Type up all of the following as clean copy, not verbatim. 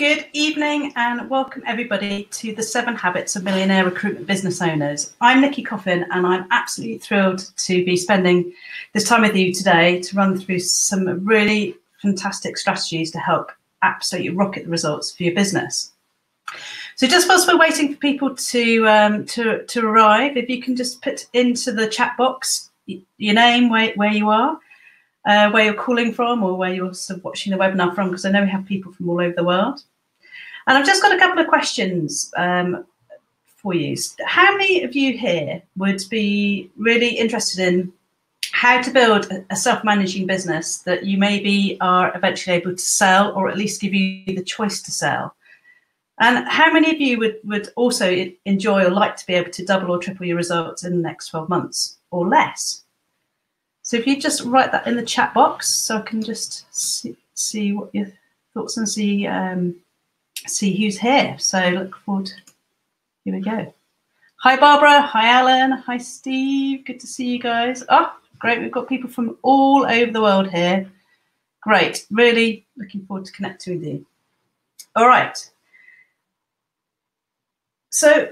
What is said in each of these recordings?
Good evening and welcome everybody to the 7 Habits of Millionaire Recruitment Business Owners. I'm Nicky Coffin and I'm absolutely thrilled to be spending this time with you today to run through some really fantastic strategies to help absolutely rocket the results for your business. So just whilst we're waiting for people to arrive, if you can just put into the chat box your name, where you are, where you're calling from or where you're sort of watching the webinar from, because I know we have people from all over the world. And I've just got a couple of questions for you. How many of you here would be really interested in how to build a self-managing business that you maybe are eventually able to sell, or at least give you the choice to sell? And how many of you would also enjoy or like to be able to double or triple your results in the next 12 months or less? So if you just write that in the chat box so I can just see what your thoughts and see who's here. So look forward. Here we go. Hi, Barbara. Hi, Alan. Hi, Steve. Good to see you guys. Oh, great. We've got people from all over the world here. Great. Really looking forward to connecting with you. All right. So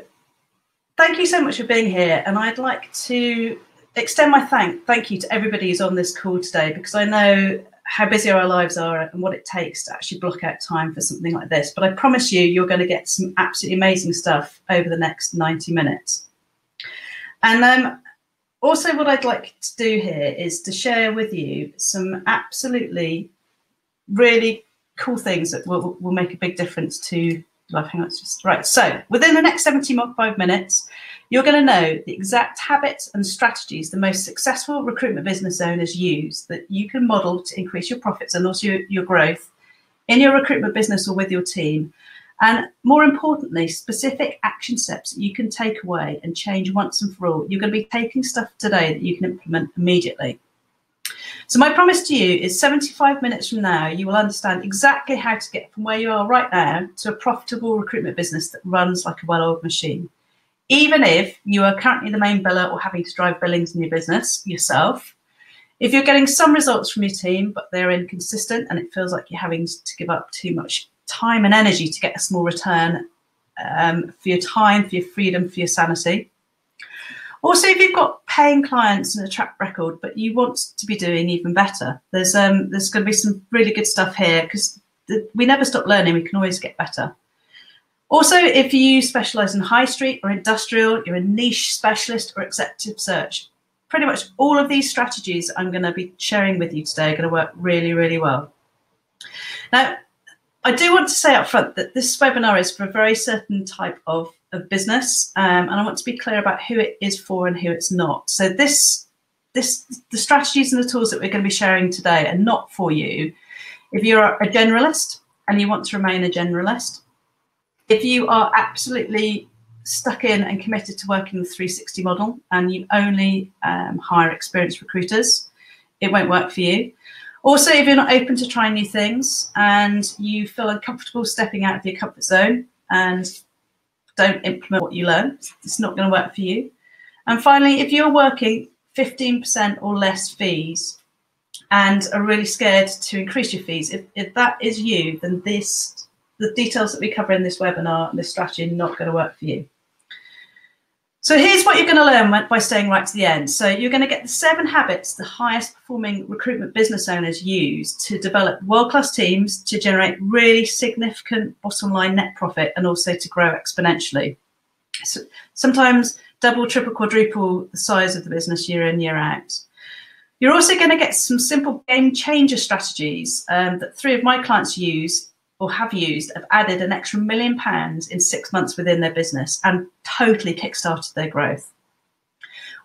thank you so much for being here. And I'd like to extend my thank you to everybody who's on this call today, because I know how busy our lives are and what it takes to actually block out time for something like this. But I promise you're going to get some absolutely amazing stuff over the next 90 minutes. And also what I'd like to do here is to share with you some absolutely really cool things that will make a big difference to life. Hang on, it's just right. So within the next 75 minutes, you're going to know the exact habits and strategies the most successful recruitment business owners use that you can model to increase your profits and also your growth in your recruitment business or with your team. And more importantly, specific action steps that you can take away and change once and for all. You're going to be taking stuff today that you can implement immediately. So my promise to you is 75 minutes from now, you will understand exactly how to get from where you are right now to a profitable recruitment business that runs like a well-oiled machine. Even if you are currently the main biller or having to drive billings in your business yourself, if you're getting some results from your team, but they're inconsistent and it feels like you're having to give up too much time and energy to get a small return for your time, for your freedom, for your sanity. Also, if you've got paying clients and a track record, but you want to be doing even better, there's going to be some really good stuff here, because we never stop learning. We can always get better. Also, if you specialise in high street or industrial, you're a niche specialist or executive search, pretty much all of these strategies I'm going to be sharing with you today are going to work really, really well. Now, I do want to say up front that this webinar is for a very certain type of business, and I want to be clear about who it is for and who it's not. So the strategies and the tools that we're going to be sharing today are not for you if you're a generalist and you want to remain a generalist. If you are absolutely stuck in and committed to working the 360 model and you only hire experienced recruiters, it won't work for you. Also, if you're not open to trying new things and you feel uncomfortable stepping out of your comfort zone and don't implement what you learn, it's not going to work for you. And finally, if you're working 15% or less fees and are really scared to increase your fees, if that is you, then the details that we cover in this webinar and this strategy are not going to work for you. So here's what you're going to learn by staying right to the end. So you're going to get the 7 habits the highest performing recruitment business owners use to develop world-class teams, to generate really significant bottom line net profit, and also to grow exponentially. So sometimes double, triple, quadruple the size of the business year in, year out. You're also going to get some simple game changer strategies that 3 of my clients use or have used, have added an extra £1 million in 6 months within their business and totally kickstarted their growth.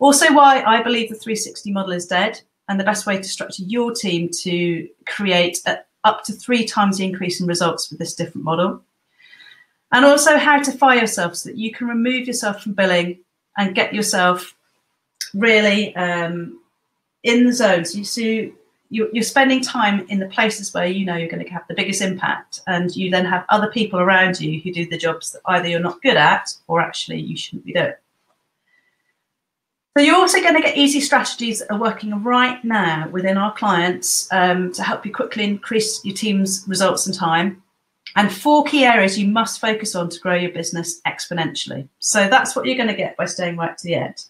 Also, why I believe the 360 model is dead and the best way to structure your team to create up to 3 times the increase in results with this different model. And also how to fire yourself so that you can remove yourself from billing and get yourself really in the zone. So you're spending time in the places where you know you're going to have the biggest impact, and you then have other people around you who do the jobs that either you're not good at or actually you shouldn't be doing. So you're also going to get easy strategies that are working right now within our clients to help you quickly increase your team's results and time. and 4 key areas you must focus on to grow your business exponentially. So that's what you're going to get by staying right to the end.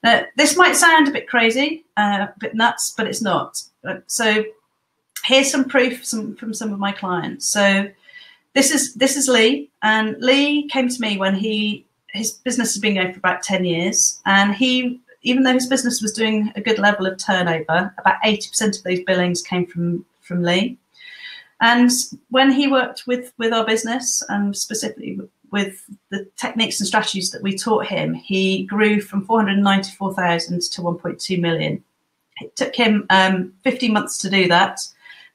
Now, this might sound a bit crazy, a bit nuts, but it's not. So here's some proof from some of my clients. So this is Lee, and Lee came to me when his business has been going for about 10 years, and even though his business was doing a good level of turnover, about 80% of those billings came from Lee. And when he worked with our business, and specifically with the techniques and strategies that we taught him, he grew from 494,000 to 1.2 million. It took him 15 months to do that,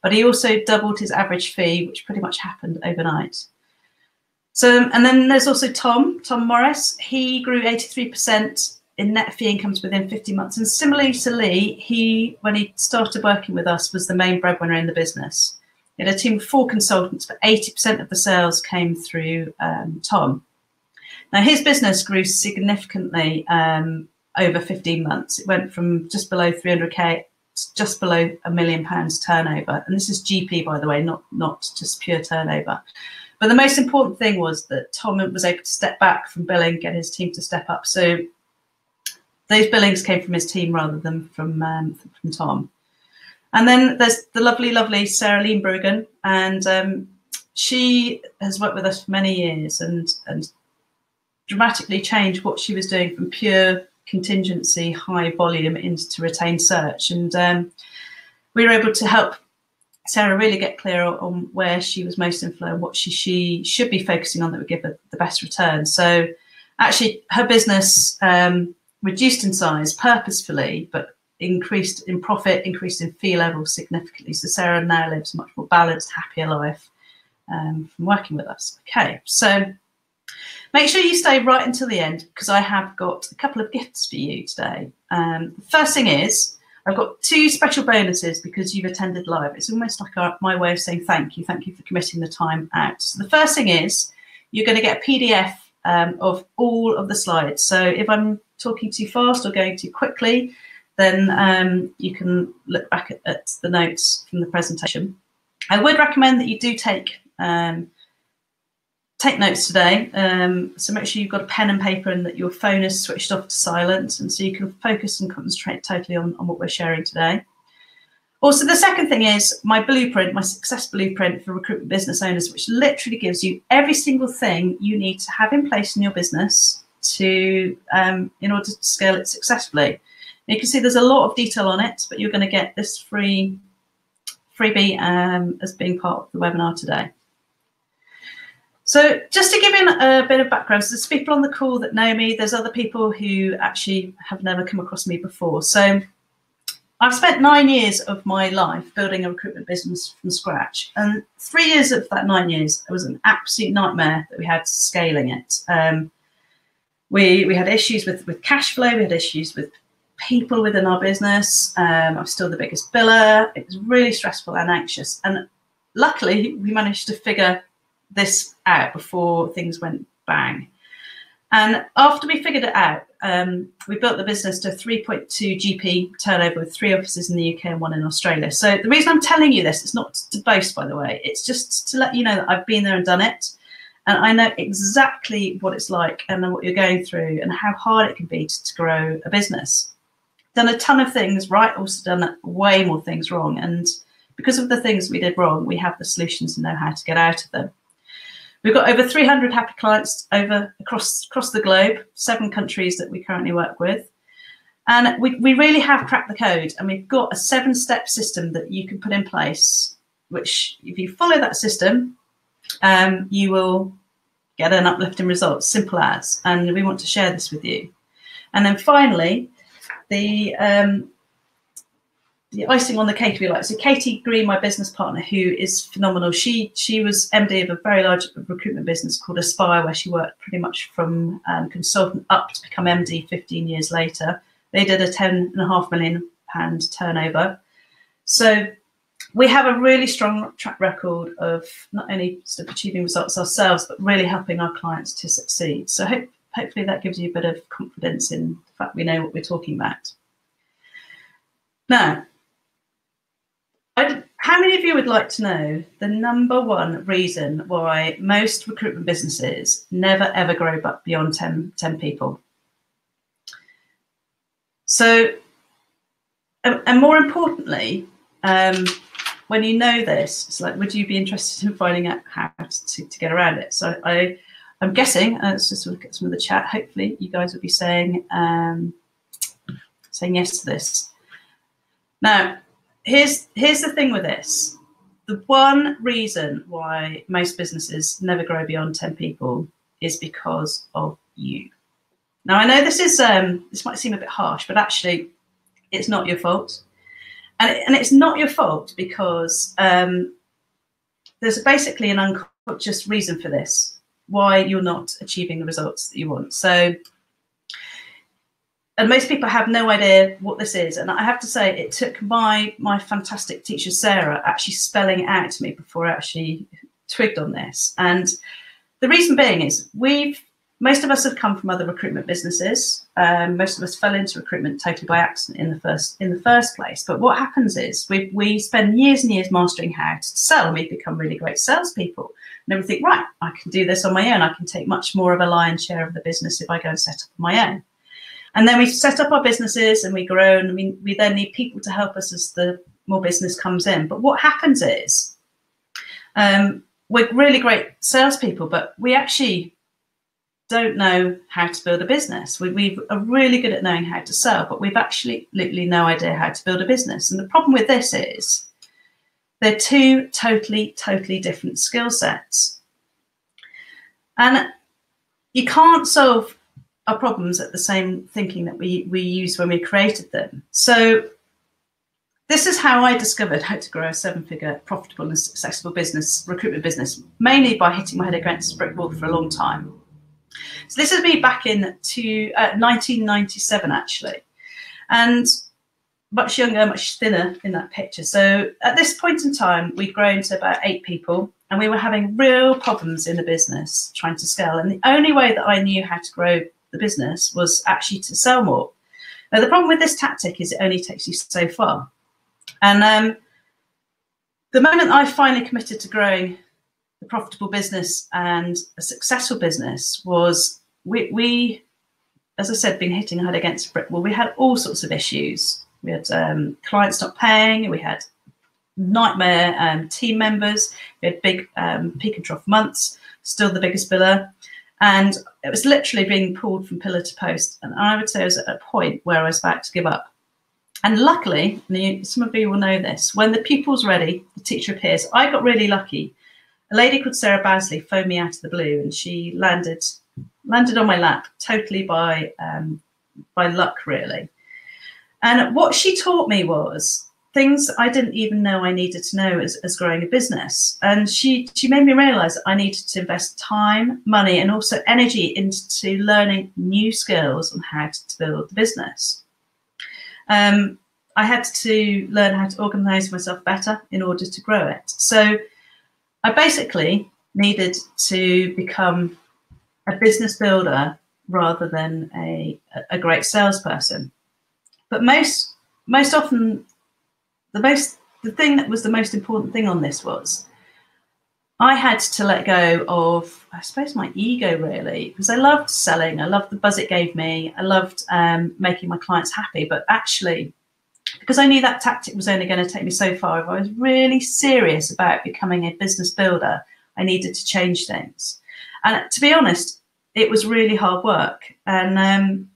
but he also doubled his average fee, which pretty much happened overnight. So, and then there's also Tom Morris. He grew 83% in net fee incomes within 15 months. And similarly to Lee, when he started working with us, was the main breadwinner in the business. He had a team of 4 consultants, but 80% of the sales came through Tom. Now, his business grew significantly over 15 months. It went from just below 300K to just below £1 million turnover. And this is GP, by the way, not just pure turnover. But the most important thing was that Tom was able to step back from billing, get his team to step up. So those billings came from his team rather than from Tom. And then there's the lovely Sarah Leenbruggen, and she has worked with us for many years and dramatically changed what she was doing from pure contingency, high volume into retained search. And we were able to help Sarah really get clear on where she was most influential, what she should be focusing on that would give her the best return. So actually her business reduced in size purposefully, but increased in profit, increased in fee level significantly. So Sarah now lives a much more balanced, happier life from working with us. Okay, so make sure you stay right until the end, because I have got a couple of gifts for you today. The first thing is, I've got 2 special bonuses because you've attended live. It's almost like my way of saying thank you for committing the time out. So the first thing is, you're going to get a PDF of all of the slides. So if I'm talking too fast or going too quickly, then you can look back at the notes from the presentation. I would recommend that you do take notes today. So make sure you've got a pen and paper and that your phone is switched off to silent, and so you can focus and concentrate totally on what we're sharing today. Also, the second thing is my blueprint, my success blueprint for recruitment business owners, which literally gives you every single thing you need to have in place in your business to in order to scale it successfully. You can see there's a lot of detail on it, but you're going to get this freebie as being part of the webinar today. So just to give you a bit of background, so there's people on the call that know me. There's other people who actually have never come across me before. So I've spent 9 years of my life building a recruitment business from scratch. And 3 years of that 9 years, it was an absolute nightmare that we had scaling it. We had issues with cash flow. We had issues with people within our business. I'm still the biggest biller. It was really stressful and anxious. And luckily, we managed to figure this out before things went bang. And after we figured it out, we built the business to 3.2 GP turnover with 3 offices in the UK and 1 in Australia. So the reason I'm telling you this, it's not to boast, by the way. It's just to let you know that I've been there and done it. And I know exactly what it's like and what you're going through and how hard it can be to grow a business. Done a ton of things right, also done way more things wrong. And because of the things we did wrong, we have the solutions and know how to get out of them. We've got over 300 happy clients across the globe, 7 countries that we currently work with. And we really have cracked the code, and we've got a 7-step system that you can put in place, which if you follow that system, you will get an uplift in results, simple as. And we want to share this with you. And then finally, the icing on the cake, if you like. So Katie Green, my business partner, who is phenomenal. She was MD of a very large recruitment business called Aspire, where she worked pretty much from consultant up to become MD 15 years later. They did a £10.5 million turnover. So we have a really strong track record of not only sort of achieving results ourselves, but really helping our clients to succeed. So hopefully that gives you a bit of confidence in the fact we know what we're talking about. Now, How many of you would like to know the number one reason why most recruitment businesses never ever grow beyond 10 people? So, and more importantly, when you know this, it's like, would you be interested in finding out how to get around it? So I'm guessing, let's just look at some of the chat. Hopefully you guys will be saying yes to this. Now, here's the thing with this. The one reason why most businesses never grow beyond 10 people is because of you. Now, I know this might seem a bit harsh, but actually it's not your fault. And it's not your fault because there's basically an unconscious reason for this, why you're not achieving the results that you want. So, and most people have no idea what this is. And I have to say, it took my fantastic teacher, Sarah, actually spelling it out to me before I actually twigged on this. And the reason being is most of us have come from other recruitment businesses. Most of us fell into recruitment totally by accident in the first place. But what happens is we spend years and years mastering how to sell, and we become really great salespeople. And then we think, right, I can do this on my own. I can take much more of a lion's share of the business if I go and set up on my own. And then we set up our businesses and we grow, and we then need people to help us as the more business comes in. But what happens is we're really great salespeople, but we actually don't know how to build a business. We are really good at knowing how to sell, but we've absolutely no idea how to build a business. And the problem with this is they're two totally different skill sets. And you can't solve our problems at the same thinking that we used when we created them. So this is how I discovered how to grow a 7-figure profitable and successful business, recruitment business, mainly by hitting my head against a brick wall for a long time. So this is me back in 1997, actually, and much younger, much thinner in that picture. So at this point in time, we'd grown to about 8 people, and we were having real problems in the business trying to scale. And the only way that I knew how to grow the business was actually to sell more. Now, the problem with this tactic is it only takes you so far. And the moment I finally committed to growing the profitable business and a successful business was we, as I said, been hitting our head against a brick wall. We had all sorts of issues. We had clients not paying. We had nightmare team members. We had big peak and trough months, still the biggest biller. And it was literally being pulled from pillar to post. And I would say I was at a point where I was about to give up. And luckily, some of you will know this, when the pupil's ready, the teacher appears. I got really lucky. A lady called Sarah Basley phoned me out of the blue, and she landed on my lap totally by luck, really. And what she taught me was things I didn't even know I needed to know as growing a business. And she made me realise that I needed to invest time, money, and also energy into learning new skills on how to build the business. I had to learn how to organise myself better in order to grow it. So I basically needed to become a business builder rather than a great salesperson. But most often, the thing that was the most important thing on this was I had to let go of, I suppose, my ego, really, because I loved selling. I loved the buzz it gave me. I loved making my clients happy. But actually, because I knew that tactic was only going to take me so far, if I was really serious about becoming a business builder, I needed to change things. And to be honest, it was really hard work. And I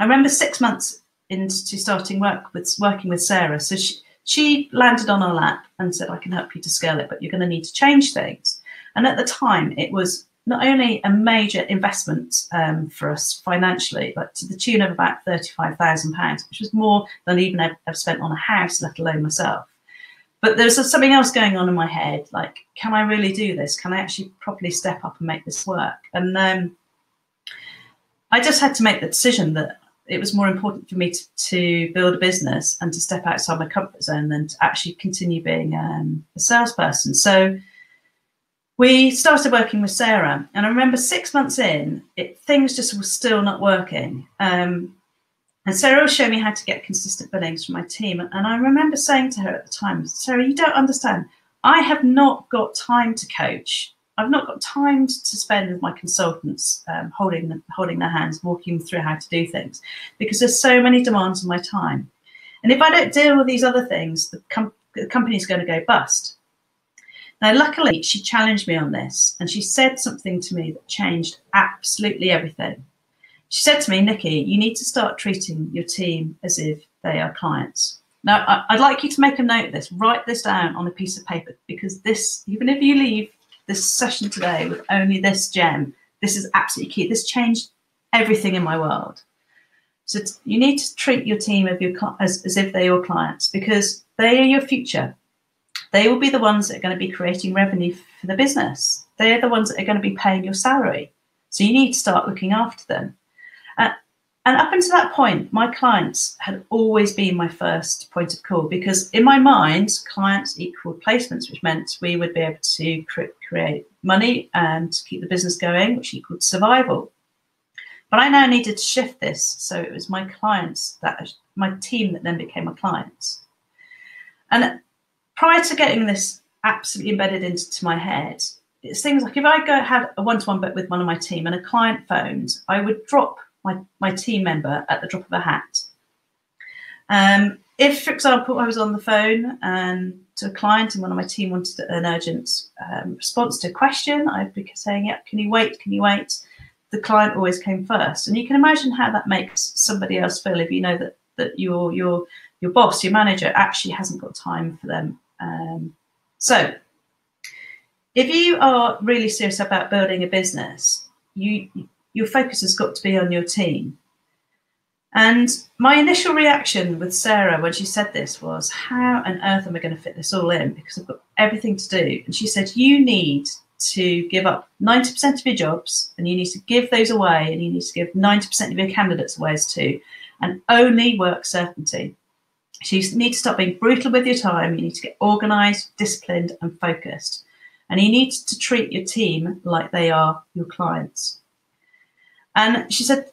remember 6 months into starting working with Sarah. So she landed on our lap and said, I can help you to scale it, but you're going to need to change things. And at the time, it was not only a major investment for us financially, but to the tune of about £35,000, which was more than even I've spent on a house, let alone myself. But there was something else going on in my head, like, can I really do this? Can I actually properly step up and make this work? And I just had to make the decision that it was more important for me to build a business and to step outside my comfort zone than to actually continue being a salesperson. So we started working with Sarah, and I remember 6 months in, things just were still not working. And Sarah was showing me how to get consistent billings from my team. And I remember saying to her at the time, Sarah, you don't understand. I have not got time to coach. I've not got time to spend with my consultants, holding their hands, walking them through how to do things, because there's so many demands on my time. And if I don't deal with these other things, the company's going to go bust. Now, luckily, she challenged me on this, and she said something to me that changed absolutely everything. She said to me, Nicky, you need to start treating your team as if they are clients. Now, I'd like you to make a note of this, write this down on a piece of paper, because this, even if you leave this session today with only this gem, this is absolutely key. This changed everything in my world. So you need to treat your team as if they're your clients, because they are your future. They will be the ones that are going to be creating revenue for the business. They're the ones that are going to be paying your salary. So you need to start looking after them. And up until that point, my clients had always been my first point of call, because in my mind, clients equaled placements, which meant we would be able to create money and keep the business going, which equaled survival. But I now needed to shift this. So it was my clients, my team that then became my clients. And prior to getting this absolutely embedded into my head, it's things like if I had a one-to-one with one of my team and a client phones, I would drop my team member at the drop of a hat. If, for example, I was on the phone to a client and one of my team wanted an urgent response to a question, I'd be saying, "Yep, can you wait? Can you wait?" The client always came first, and you can imagine how that makes somebody else feel if you know that your boss, your manager, actually hasn't got time for them. So, if you are really serious about building a business, your focus has got to be on your team. And my initial reaction with Sarah when she said this was, how on earth am I going to fit this all in? Because I've got everything to do. And she said, you need to give up 90% of your jobs, and you need to give those away, and you need to give 90% of your candidates away as too, and only work certainty. So you need to stop being brutal with your time. You need to get organised, disciplined and focused. And you need to treat your team like they are your clients. And she said,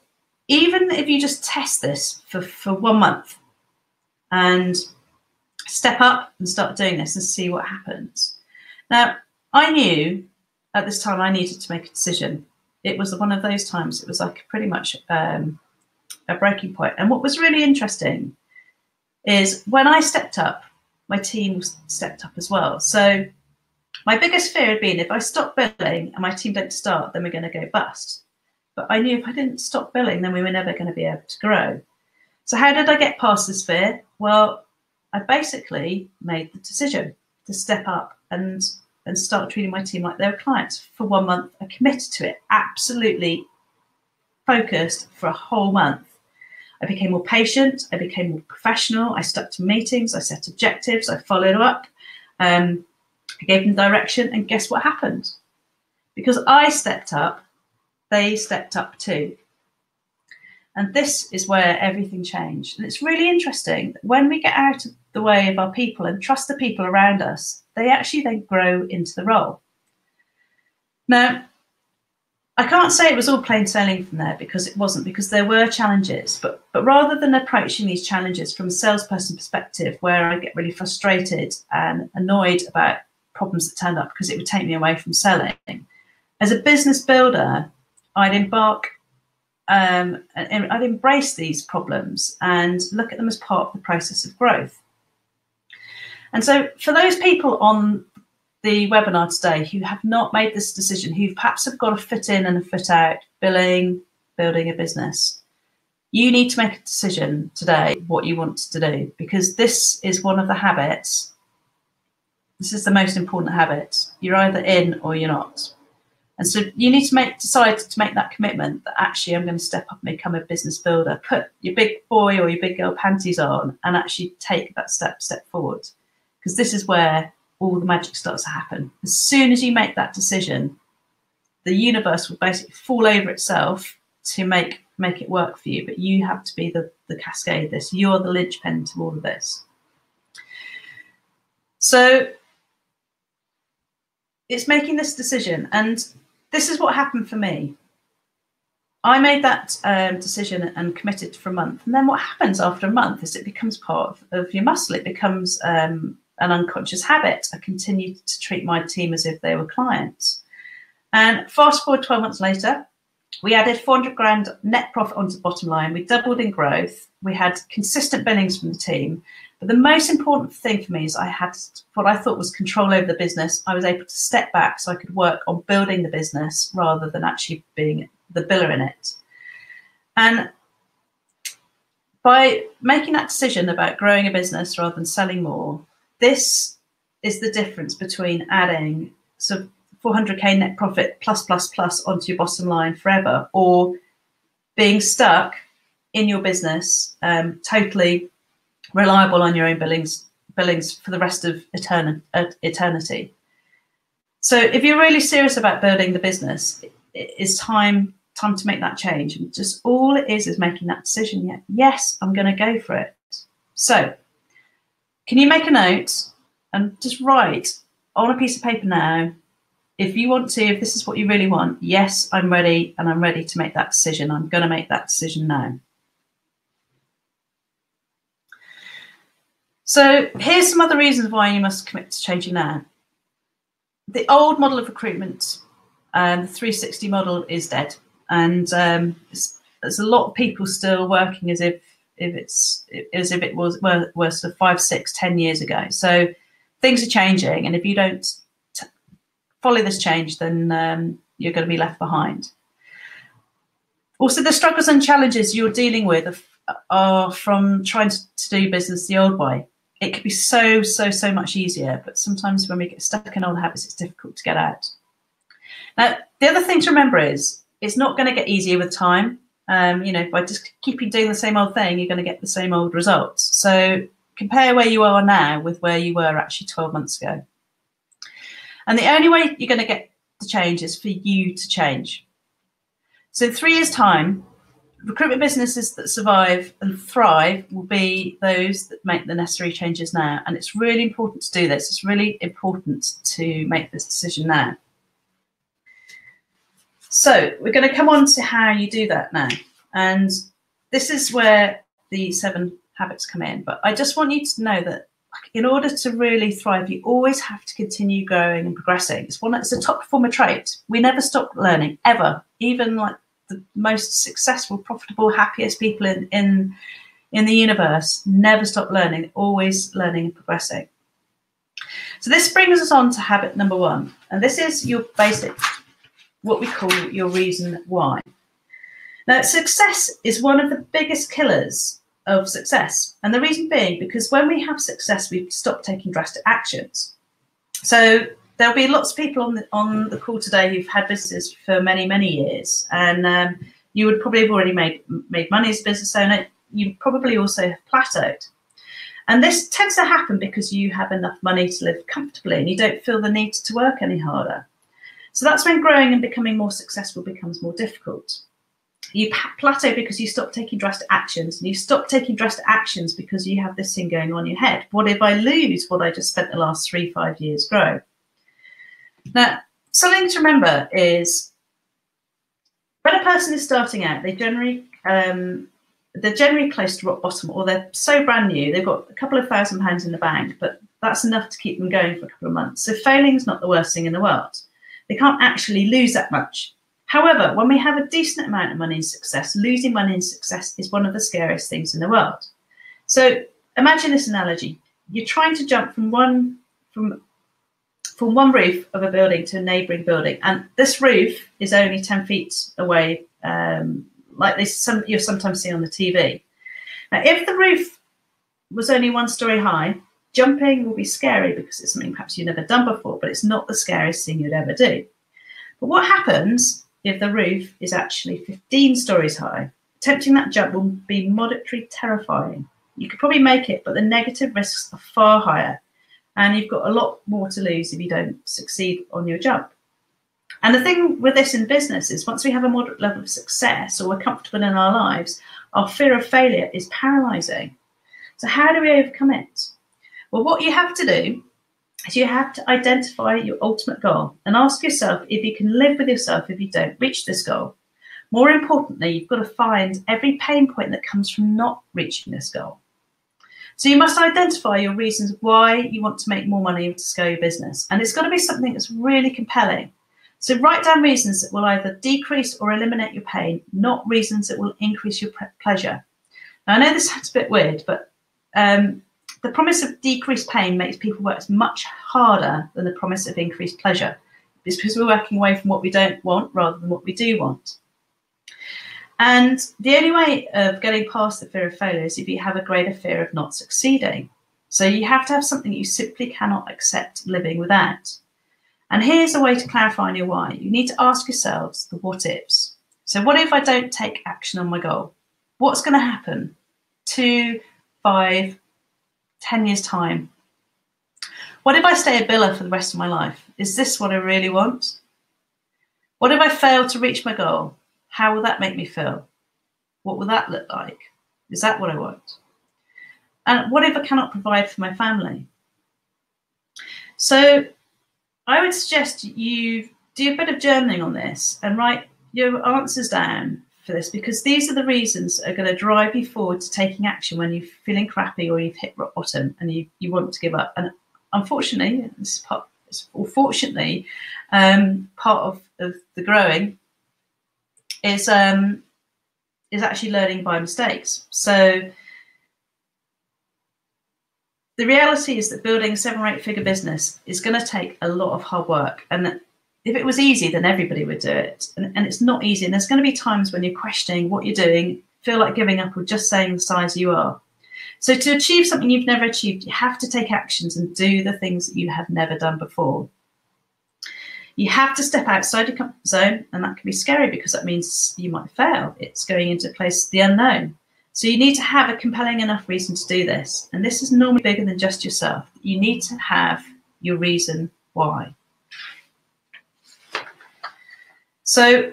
even if you just test this for 1 month and step up and start doing this and see what happens. Now, I knew at this time I needed to make a decision. It was one of those times, it was like pretty much a breaking point. And what was really interesting is when I stepped up, my team stepped up as well. So my biggest fear had been if I stop billing and my team don't start, then we're going to go bust. But I knew if I didn't stop billing, then we were never going to be able to grow. So how did I get past this fear? Well, I basically made the decision to step up and start treating my team like they were clients for 1 month. I committed to it, absolutely focused for a whole month. I became more patient. I became more professional. I stuck to meetings. I set objectives. I followed up. I gave them direction. And guess what happened? Because I stepped up, they stepped up too. And this is where everything changed. And it's really interesting that when we get out of the way of our people and trust the people around us, they actually then grow into the role. Now, I can't say it was all plain sailing from there, because it wasn't, because there were challenges. But rather than approaching these challenges from a salesperson perspective, where I get really frustrated and annoyed about problems that turned up because it would take me away from selling, as a business builder, I'd embrace these problems and look at them as part of the process of growth. And so for those people on the webinar today who have not made this decision, who perhaps have got a foot in and a foot out, building a business, you need to make a decision today what you want to do, because this is one of the habits. This is the most important habit. You're either in or you're not. And so you need to decide to make that commitment that actually I'm going to step up and become a business builder. Put your big boy or your big girl panties on and actually take that step forward. Because this is where all the magic starts to happen. As soon as you make that decision, the universe will basically fall over itself to make it work for you. But you have to be the cascade of this. You're the linchpin to all of this. So it's making this decision. And this is what happened for me. I made that decision and committed for a month. And then what happens after a month is it becomes part of your muscle. It becomes an unconscious habit. I continued to treat my team as if they were clients. And fast forward 12 months later, we added 400 grand net profit onto the bottom line. We doubled in growth. We had consistent billings from the team. But the most important thing for me is I had what I thought was control over the business. I was able to step back so I could work on building the business rather than actually being the biller in it. And by making that decision about growing a business rather than selling more, this is the difference between adding sort of 400k net profit plus onto your bottom line forever, or being stuck in your business, totally reliable on your own billings for the rest of eternity. So if you're really serious about building the business, it's time to make that change. And just all it is making that decision. Yeah, yes, I'm going to go for it. So can you make a note and just write on a piece of paper now, if you want to, if this is what you really want, yes, I'm ready, and I'm ready to make that decision. I'm going to make that decision now. So here's some other reasons why you must commit to changing now. The old model of recruitment, the 360 model, is dead. And there's a lot of people still working as if it was sort of 5, 6, 10 years ago. So things are changing, and if you don't follow this change, then you're going to be left behind. Also, the struggles and challenges you're dealing with are from trying to do business the old way. It could be so much easier, but sometimes when we get stuck in old habits, it's difficult to get out. Now, the other thing to remember is it's not going to get easier with time. By just keeping doing the same old thing, you're going to get the same old results. So compare where you are now with where you were actually 12 months ago. And the only way you're going to get the change is for you to change. So in 3 years' time, recruitment businesses that survive and thrive will be those that make the necessary changes now. And it's really important to do this. It's really important to make this decision now. So we're going to come on to how you do that now. And this is where the 7 habits come in. But I just want you to know that in order to really thrive, you always have to continue growing and progressing. It's a top performer trait. We never stop learning, ever. Even like the most successful, profitable, happiest people in the universe never stop learning, always learning and progressing. So this brings us on to habit number 1. And this is your basic, what we call your reason why. Now, success is one of the biggest killers of success. And the reason being, because when we have success, we stop taking drastic actions. So there'll be lots of people on the call today who've had businesses for many, many years. And you would probably have already made money as a business owner. You probably also have plateaued. And this tends to happen because you have enough money to live comfortably and you don't feel the need to work any harder. So that's when growing and becoming more successful becomes more difficult. You plateau because you stop taking drastic actions, and you stop taking drastic actions because you have this thing going on in your head. What if I lose what I just spent the last 3-5 years grow? Now, something to remember is when a person is starting out, they're generally close to rock bottom, or they're so brand new, they've got a couple of £1,000 in the bank, but that's enough to keep them going for a couple of months. So failing is not the worst thing in the world. They can't actually lose that much. However, when we have a decent amount of money in success, losing money in success is one of the scariest things in the world. So imagine this analogy. You're trying to jump from one roof of a building to a neighbouring building, and this roof is only 10 feet away, like you sometimes see on the TV. Now, if the roof was only 1 story high, jumping will be scary because it's something perhaps you've never done before, but it's not the scariest thing you'd ever do. But what happens if the roof is actually 15 stories high? Attempting that jump will be moderately terrifying. You could probably make it, but the negative risks are far higher, and you've got a lot more to lose if you don't succeed on your jump. And the thing with this in business is once we have a moderate level of success or we're comfortable in our lives, our fear of failure is paralyzing. So how do we overcome it? Well, what you have to do is you have to identify your ultimate goal and ask yourself if you can live with yourself if you don't reach this goal. More importantly, you've got to find every pain point that comes from not reaching this goal. So you must identify your reasons why you want to make more money to scale your business. And it's got to be something that's really compelling. So write down reasons that will either decrease or eliminate your pain, not reasons that will increase your pleasure. Now, I know this sounds a bit weird, but the promise of decreased pain makes people work much harder than the promise of increased pleasure. It's because we're working away from what we don't want rather than what we do want. And the only way of getting past the fear of failure is if you have a greater fear of not succeeding. So you have to have something you simply cannot accept living without. And here's a way to clarify your why. You need to ask yourselves the what ifs. So what if I don't take action on my goal? What's going to happen 2, 5, 10 years' time? What if I stay a biller for the rest of my life? Is this what I really want? What if I fail to reach my goal? How will that make me feel? What will that look like? Is that what I want? And what if I cannot provide for my family? So I would suggest you do a bit of journaling on this and write your answers down for this, because these are the reasons that are going to drive you forward to taking action when you're feeling crappy or you've hit rock bottom and you want to give up. And unfortunately, fortunately, part of the growing is actually learning by mistakes. So the reality is that building a 7 or 8 figure business is going to take a lot of hard work. And if it was easy, then everybody would do it. And it's not easy. And there's going to be times when you're questioning what you're doing, feel like giving up, or just staying the size you are. So to achieve something you've never achieved, you have to take actions and do the things that you have never done before. You have to step outside your comfort zone, and that can be scary because that means you might fail. It's going into a place, the unknown. So you need to have a compelling enough reason to do this. And this is normally bigger than just yourself. You need to have your reason why. So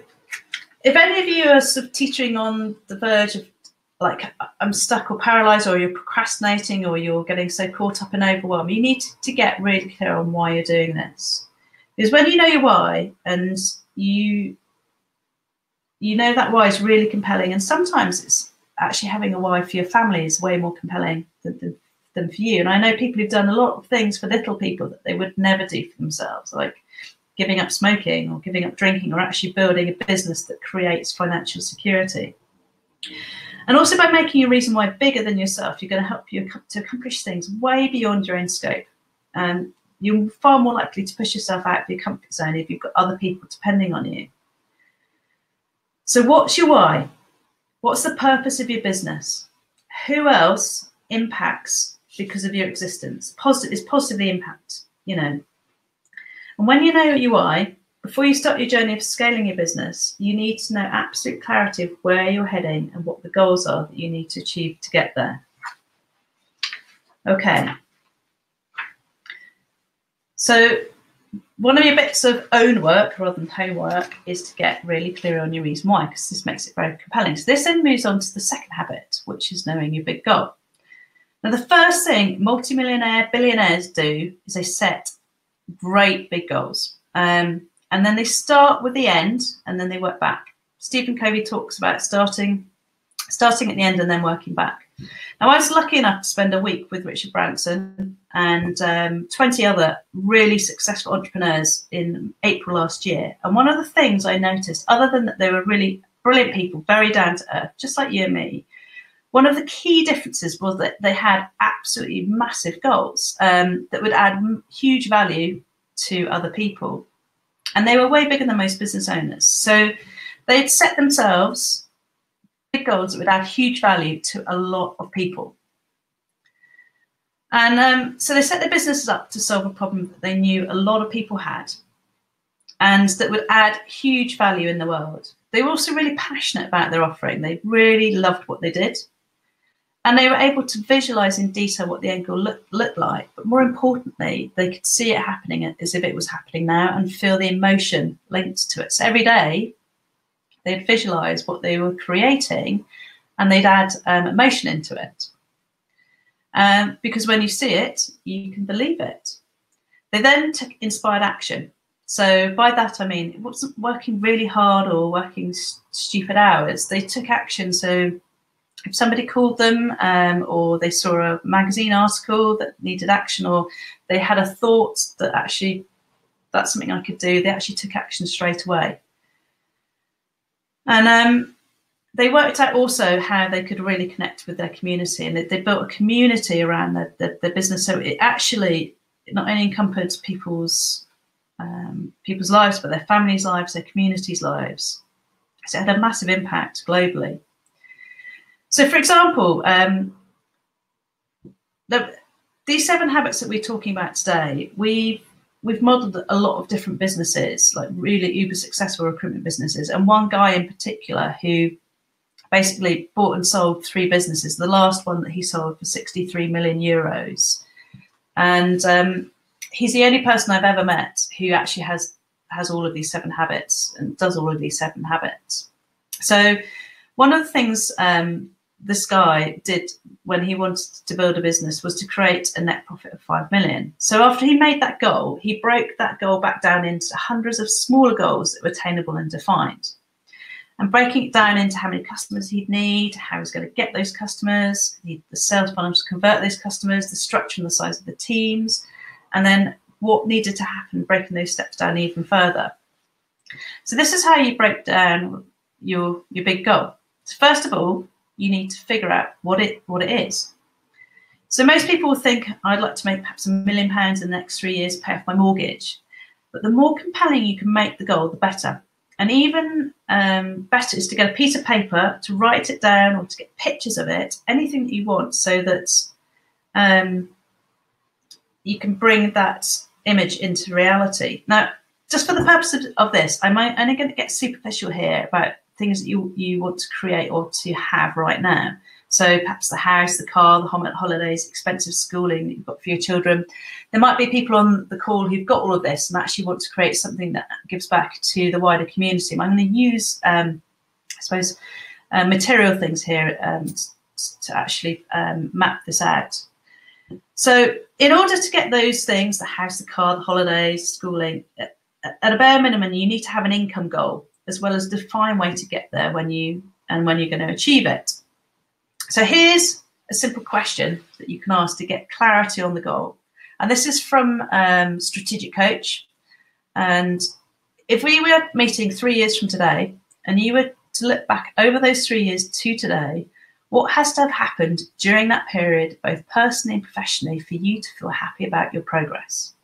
if any of you are sort of teetering on the verge of like, I'm stuck or paralyzed, or you're procrastinating, or you're getting so caught up in overwhelm, you need to get really clear on why you're doing this. Because when you know your why, and you know that why is really compelling, and sometimes it's actually having a why for your family is way more compelling than for you. And I know people who've done a lot of things for little people that they would never do for themselves, like giving up smoking or giving up drinking, or actually building a business that creates financial security. And also by making your reason why bigger than yourself, you're going to help you to accomplish things way beyond your own scope. And you're far more likely to push yourself out of your comfort zone if you've got other people depending on you. So what's your why? What's the purpose of your business? Who else impacts because of your existence? Is positively impact, you know. And when you know your why, before you start your journey of scaling your business, you need to know absolute clarity of where you're heading and what the goals are that you need to achieve to get there. Okay. So one of your bits of own work rather than homework is to get really clear on your reason why, because this makes it very compelling. So this then moves on to the second habit, which is knowing your big goal. Now, the first thing multimillionaire billionaires do is they set great big goals. And then they start with the end and then they work back. Stephen Covey talks about starting at the end and then working back. Now, I was lucky enough to spend a week with Richard Branson and 20 other really successful entrepreneurs in April last year. And one of the things I noticed, other than that they were really brilliant people, very down to earth, just like you and me, one of the key differences was that they had absolutely massive goals that would add huge value to other people. And they were way bigger than most business owners. So they'd set themselves big goals that would add huge value to a lot of people. And so they set their businesses up to solve a problem that they knew a lot of people had and that would add huge value in the world. They were also really passionate about their offering. They really loved what they did. And they were able to visualize in detail what the end goal looked like. But more importantly, they could see it happening as if it was happening now and feel the emotion linked to it. So every day, they'd visualize what they were creating and they'd add emotion into it. Because when you see it, you can believe it. They then took inspired action. So by that, I mean, it wasn't working really hard or working stupid hours. They took action. So if somebody called them or they saw a magazine article that needed action, or they had a thought that actually that's something I could do, they actually took action straight away. And they worked out also how they could really connect with their community, and they built a community around their business. So it actually not only encompassed people's lives, but their families' lives, their communities' lives. So it had a massive impact globally. So, for example, these 7 habits that we're talking about today, we've modelled a lot of different businesses, like really uber successful recruitment businesses, and one guy in particular who basically bought and sold 3 businesses. The last one that he sold for 63 million euros, and he's the only person I've ever met who actually has all of these 7 habits and does all of these 7 habits. So one of the things this guy did when he wanted to build a business was to create a net profit of 5 million. So after he made that goal, he broke that goal back down into hundreds of smaller goals that were attainable and defined. And breaking it down into how many customers he'd need, how he's going to get those customers, the sales funnel to convert those customers, the structure and the size of the teams, and then what needed to happen, breaking those steps down even further. So this is how you break down your big goal. So first of all, you need to figure out what it is. So most people will think, I'd like to make perhaps £1 million in the next 3 years, pay off my mortgage. But the more compelling you can make the goal, the better. And even better is to get a piece of paper, to write it down, or to get pictures of it, anything that you want, so that you can bring that image into reality. Now, just for the purpose of this, I'm only going to get superficial here about things that you want to create or to have right now. So perhaps the house, the car, the holidays, expensive schooling that you've got for your children. There might be people on the call who've got all of this and actually want to create something that gives back to the wider community. And I'm going to use, I suppose, material things here to actually map this out. So in order to get those things, the house, the car, the holidays, schooling, at a bare minimum, you need to have an income goal, as well as a defined way to get there when you're going to achieve it. So here's a simple question that you can ask to get clarity on the goal. And this is from Strategic Coach. And if we were meeting 3 years from today, and you were to look back over those 3 years to today, what has to have happened during that period, both personally and professionally, for you to feel happy about your progress?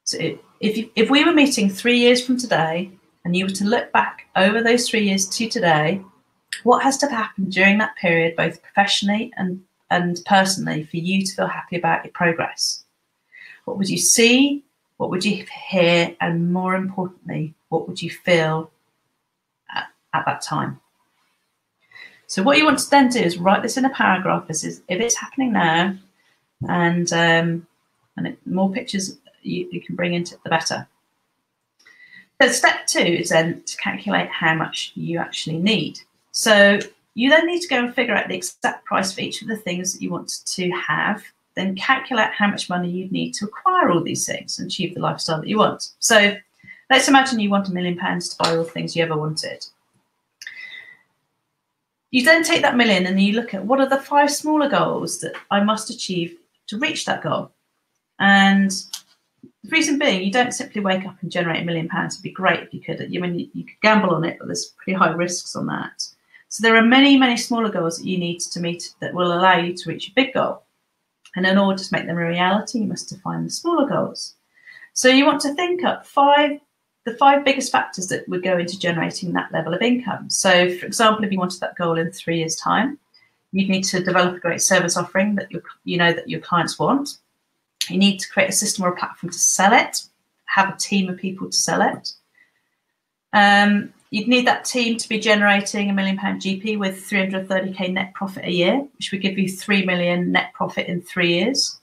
So if we were meeting 3 years from today, and you were to look back over those 3 years to today, what has to have happened during that period, both professionally and personally, for you to feel happy about your progress? What would you see? What would you hear? And more importantly, what would you feel at that time? So what you want to then do is write this in a paragraph. This is if it's happening now, and the more pictures you can bring into it, the better. So step 2 is then to calculate how much you actually need. So you then need to go and figure out the exact price for each of the things that you want to have, then calculate how much money you'd need to acquire all these things and achieve the lifestyle that you want. So let's imagine you want £1 million to buy all the things you ever wanted. You then take that million and you look at what are the 5 smaller goals that I must achieve to reach that goal. And the reason being, you don't simply wake up and generate £1 million. It'd be great if you could. You could gamble on it, but there's pretty high risks on that. So there are many, many smaller goals that you need to meet that will allow you to reach a big goal. And in order to make them a reality, you must define the smaller goals. So you want to think up the 5 biggest factors that would go into generating that level of income. So, for example, if you wanted that goal in 3 years' time, you'd need to develop a great service offering that your clients want. You need to create a system or a platform to sell it, have a team of people to sell it. You'd need that team to be generating £1 million GP with 330k net profit a year, which would give you 3 million net profit in 3 years.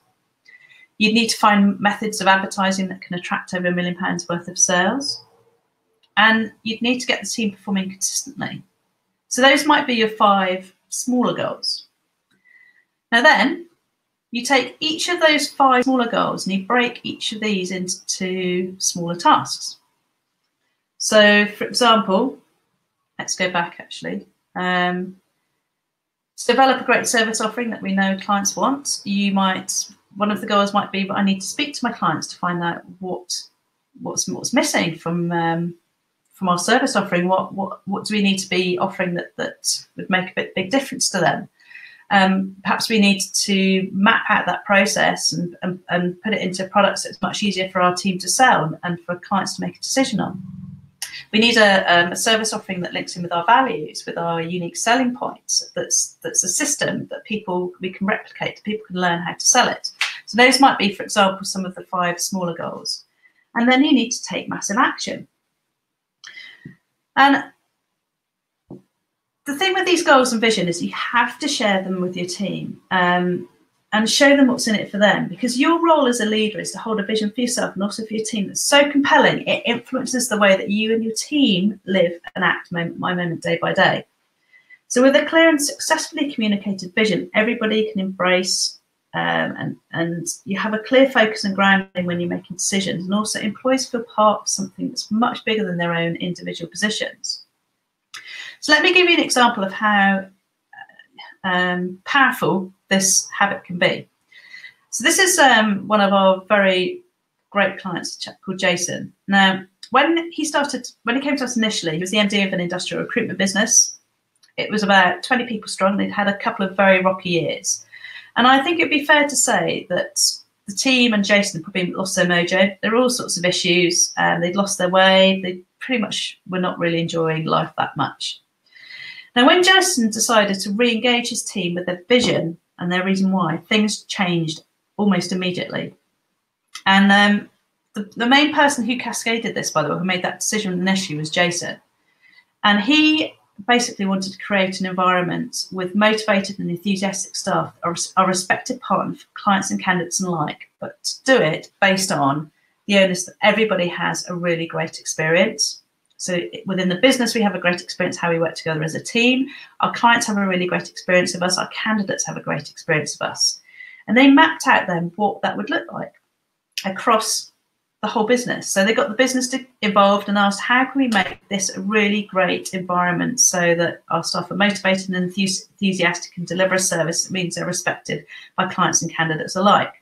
You'd need to find methods of advertising that can attract over £1 million worth of sales. And you'd need to get the team performing consistently. So those might be your 5 smaller goals. Now then, you take each of those 5 smaller goals and you break each of these into smaller tasks. So, for example, let's go back actually. To develop a great service offering that we know clients want, one of the goals might be, but I need to speak to my clients to find out what's missing from our service offering. What do we need to be offering that would make a big difference to them? Perhaps we need to map out that process and put it into products that's much easier for our team to sell and for clients to make a decision on. We need a service offering that links in with our values, with our unique selling points. That's a system that we can replicate, that people can learn how to sell it. So those might be, for example, some of the 5 smaller goals. And then you need to take massive action. And the thing with these goals and vision is you have to share them with your team and show them what's in it for them, because your role as a leader is to hold a vision for yourself and also for your team that's so compelling it influences the way that you and your team live and act moment by moment, day by day. So with a clear and successfully communicated vision, everybody can embrace and you have a clear focus and grounding when you're making decisions, and also employees feel part of something that's much bigger than their own individual positions. So let me give you an example of how powerful this habit can be. So this is one of our very great clients, a chap called Jason. Now, when he came to us initially, he was the MD of an industrial recruitment business. It was about 20 people strong. They'd had a couple of very rocky years. And I think it'd be fair to say that the team and Jason probably lost their mojo. There were all sorts of issues. They'd lost their way. They pretty much were not really enjoying life that much. Now, when Jason decided to re-engage his team with their vision and their reason why, things changed almost immediately. And the main person who cascaded this, by the way, who made that decision initially, was Jason. And he basically wanted to create an environment with motivated and enthusiastic staff, a respected partner for clients and candidates alike, but to do it based on the onus that everybody has a really great experience. So within the business, we have a great experience how we work together as a team. Our clients have a really great experience of us. Our candidates have a great experience of us. And they mapped out then what that would look like across the whole business. So they got the business involved and asked, how can we make this a really great environment so that our staff are motivated and enthusiastic and deliver a service that means they're respected by clients and candidates alike.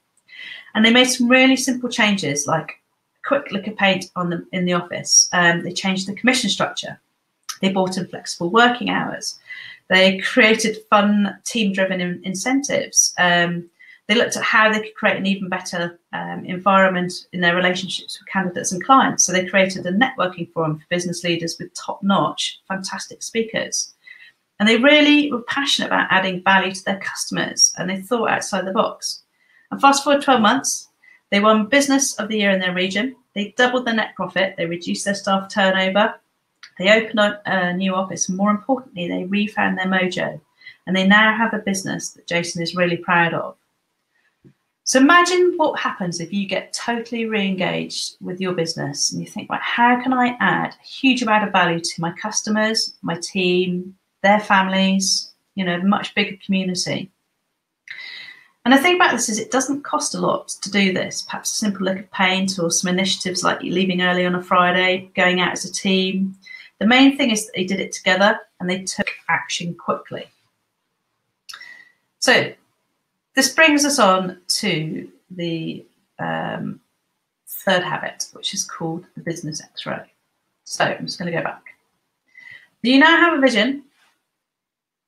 And they made some really simple changes, like quick lick of paint in the office. They changed the commission structure. They brought in flexible working hours. They created fun team-driven incentives. They looked at how they could create an even better environment in their relationships with candidates and clients. So they created a networking forum for business leaders with top-notch, fantastic speakers. And they really were passionate about adding value to their customers, and they thought outside the box. And fast forward 12 months, they won Business of the Year in their region. They doubled their net profit. They reduced their staff turnover. They opened up a new office. And more importantly, they refound their mojo. And they now have a business that Jason is really proud of. So imagine what happens if you get totally re-engaged with your business and you think, right, how can I add a huge amount of value to my customers, my team, their families, a much bigger community? And the thing about this is it doesn't cost a lot to do this. Perhaps a simple lick of paint or some initiatives like leaving early on a Friday, going out as a team. The main thing is that they did it together and they took action quickly. So this brings us on to the third habit, which is called the business X-ray. So I'm just going to go back. Do you now have a vision?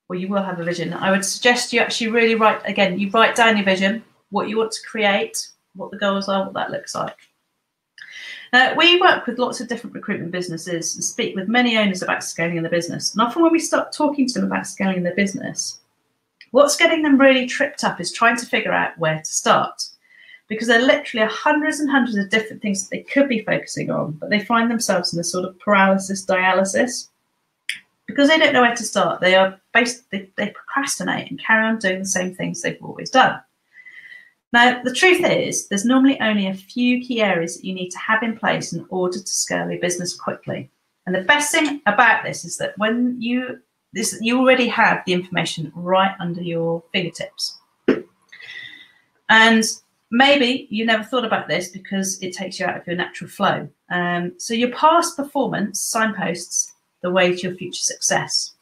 Well, you will have a vision. I would suggest you actually really write down your vision, what you want to create, what the goals are, what that looks like. Now, we work with lots of different recruitment businesses and speak with many owners about scaling their business. And often when we start talking to them about scaling their business, what's getting them really tripped up is trying to figure out where to start, because there are literally hundreds and hundreds of different things that they could be focusing on, but they find themselves in a sort of paralysis dialysis. Because they don't know where to start, they procrastinate and carry on doing the same things they've always done. Now, the truth is, there's normally only a few key areas that you need to have in place in order to scale your business quickly. And the best thing about this is that when you already have the information right under your fingertips. And maybe you never thought about this because it takes you out of your natural flow. So your past performance signposts the way to your future success.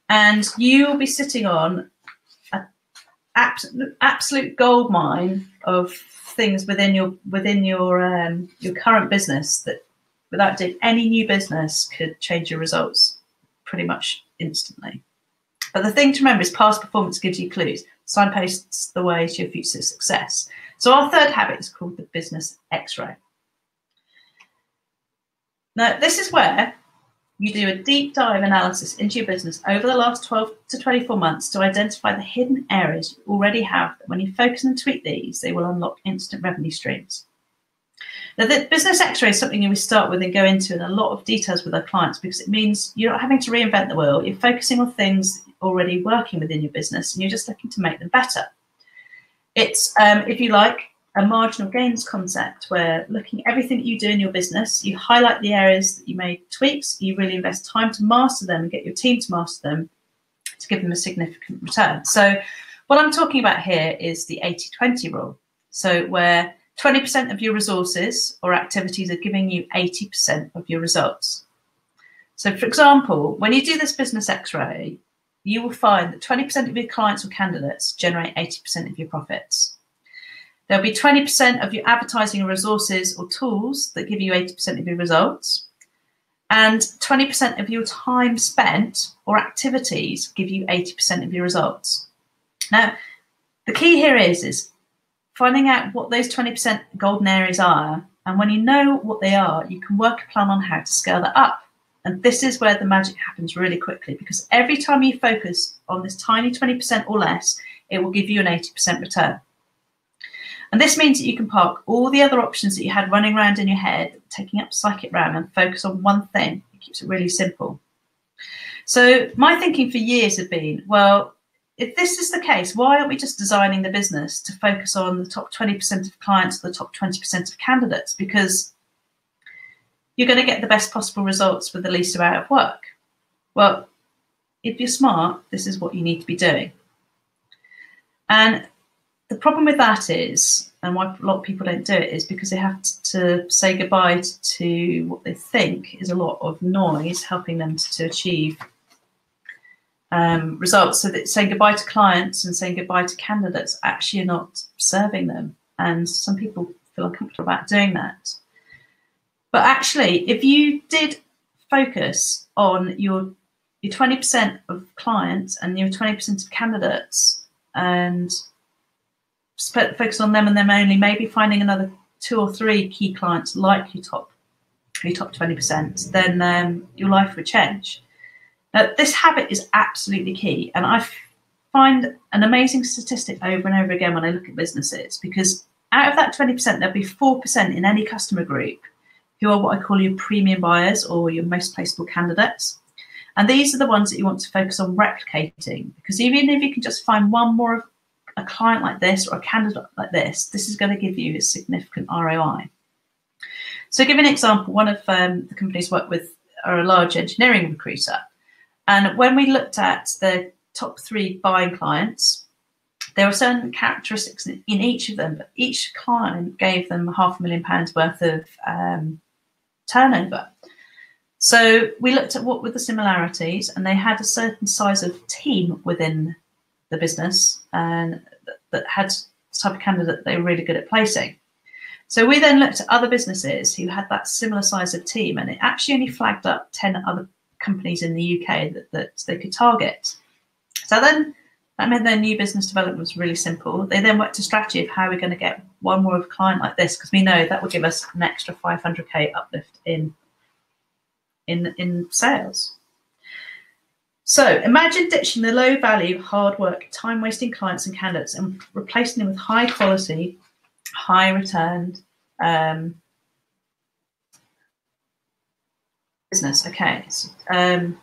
And you will be sitting on an absolute gold mine of things within your current business that, without doing any new business, could change your results pretty much instantly. But the thing to remember is past performance gives you clues, signposts the way to your future success. So our third habit is called the business X-ray. Now, this is where you do a deep dive analysis into your business over the last 12 to 24 months to identify the hidden areas you already have that when you focus and tweak these, they will unlock instant revenue streams. Now, the business X-ray is something we start with and go into in a lot of details with our clients because it means you're not having to reinvent the wheel. You're focusing on things already working within your business and you're just looking to make them better. It's, if you like, a marginal gains concept where looking at everything that you do in your business, you highlight the areas that you made tweaks, you really invest time to master them and get your team to master them to give them a significant return. So what I'm talking about here is the 80-20 rule. So where 20% of your resources or activities are giving you 80% of your results. So for example, when you do this business X-ray, you will find that 20% of your clients or candidates generate 80% of your profits. There'll be 20% of your advertising resources or tools that give you 80% of your results. And 20% of your time spent or activities give you 80% of your results. Now, the key here is finding out what those 20% golden areas are. And when you know what they are, you can work a plan on how to scale that up. And this is where the magic happens really quickly, because every time you focus on this tiny 20% or less, it will give you an 80% return. And this means that you can park all the other options that you had running around in your head, taking up psychic RAM, and focus on one thing. It keeps it really simple. So my thinking for years had been, well, if this is the case, why aren't we just designing the business to focus on the top 20% of clients, the top 20% of candidates? Because you're going to get the best possible results with the least amount of work. Well, if you're smart, this is what you need to be doing. And the problem with that is, and why a lot of people don't do it, is because they have to say goodbye to what they think is a lot of noise helping them to achieve results. So that saying goodbye to clients and saying goodbye to candidates actually are not serving them. And some people feel uncomfortable about doing that. But actually, if you did focus on your 20% of clients and your 20% of candidates and focus on them and them only, maybe finding another 2 or 3 key clients like your top 20%, then your life would change. Now, this habit is absolutely key. And I find an amazing statistic over and over again when I look at businesses, because out of that 20%, there'll be 4% in any customer group who are what I call your premium buyers or your most placeable candidates. And these are the ones that you want to focus on replicating, because even if you can just find one more of a client like this or a candidate like this is going to give you a significant ROI. So to give an example, one of the companies I work with are a large engineering recruiter. And when we looked at the top 3 buying clients, there were certain characteristics in each of them, but each client gave them £500,000 worth of turnover. So we looked at what were the similarities, and they had a certain size of team within the business and that had the type of candidate they were really good at placing. So we then looked at other businesses who had that similar size of team, and it actually only flagged up 10 other companies in the UK that they could target. So then that meant their new business development was really simple. They then worked a strategy of how we're going to get one more of a client like this, because we know that will give us an extra 500k uplift in sales. So imagine ditching the low value, hard work, time wasting clients and candidates and replacing them with high quality, high return business. Okay. And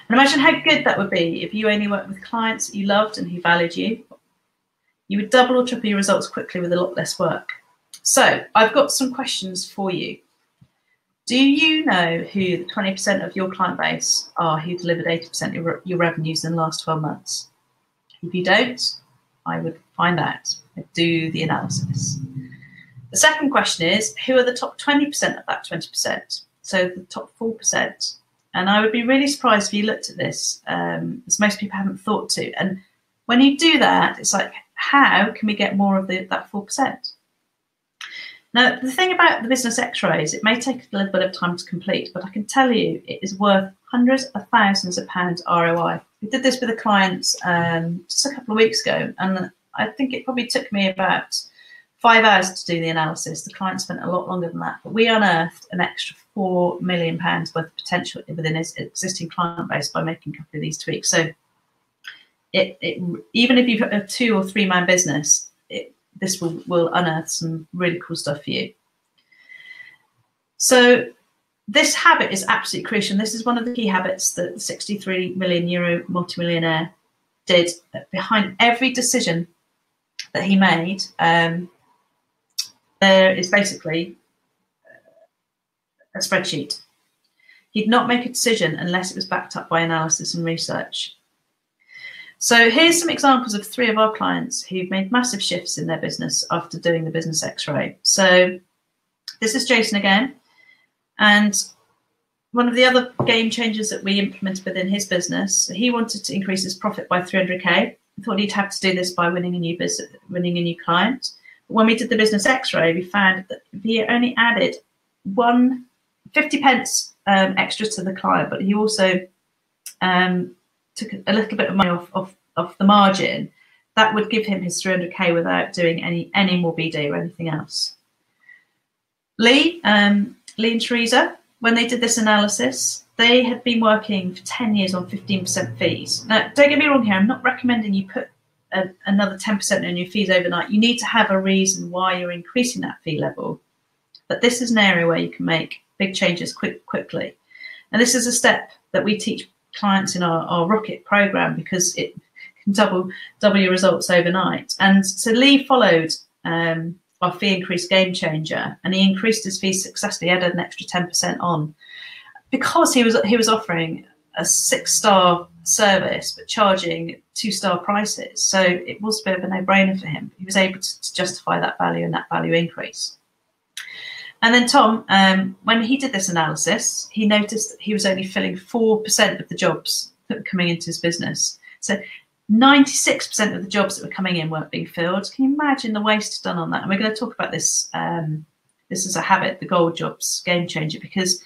imagine how good that would be if you only worked with clients that you loved and who valued you. You would double or triple your results quickly with a lot less work. So I've got some questions for you. Do you know who the 20% of your client base are who delivered 80% of your revenues in the last 12 months? If you don't, I would find out. I'd do the analysis. The second question is, who are the top 20% of that 20%? So the top 4%. And I would be really surprised if you looked at this, as most people haven't thought to. And when you do that, it's like, how can we get more of that 4%? Now, the thing about the business x-rays, it may take a little bit of time to complete, but I can tell you it is worth hundreds of thousands of pounds ROI. We did this with a client just a couple of weeks ago, and I think it probably took me about 5 hours to do the analysis. The client spent a lot longer than that, but we unearthed an extra £4 million worth of potential within his existing client base by making a couple of these tweaks. So even if you've got a 2 or 3 man business, this will unearth some really cool stuff for you. So this habit is absolutely crucial. And this is one of the key habits that the 63 million euro multimillionaire did. Behind every decision that he made, there is basically a spreadsheet. He'd not make a decision unless it was backed up by analysis and research. So here's some examples of 3 of our clients who've made massive shifts in their business after doing the business x-ray. So this is Jason again. And one of the other game changers that we implemented within his business, he wanted to increase his profit by 300k. He thought he'd have to do this by winning a new client. When we did the business x-ray, we found that he only added 50 pence extra to the client, but he also took a little bit of money off the margin. That would give him his 300k without doing any more BD or anything else. Lee and Teresa, when they did this analysis, they had been working for 10 years on 15% fees. Now, don't get me wrong here, I'm not recommending you put another 10% on your fees overnight. You need to have a reason why you're increasing that fee level. But this is an area where you can make big changes quickly. And this is a step that we teach clients in our Rocket program, because it can double your results overnight. And so Lee followed our fee increase game changer, and he increased his fees successfully, added an extra 10% on, because he was offering a 6-star service but charging 2-star prices. So it was a bit of a no-brainer for him. He was able to justify that value and that value increase. And then Tom, when he did this analysis, he noticed that he was only filling 4% of the jobs that were coming into his business. So 96% of the jobs that were coming in weren't being filled. Can you imagine the waste done on that? And we're going to talk about this. This is a habit, the gold jobs game changer, because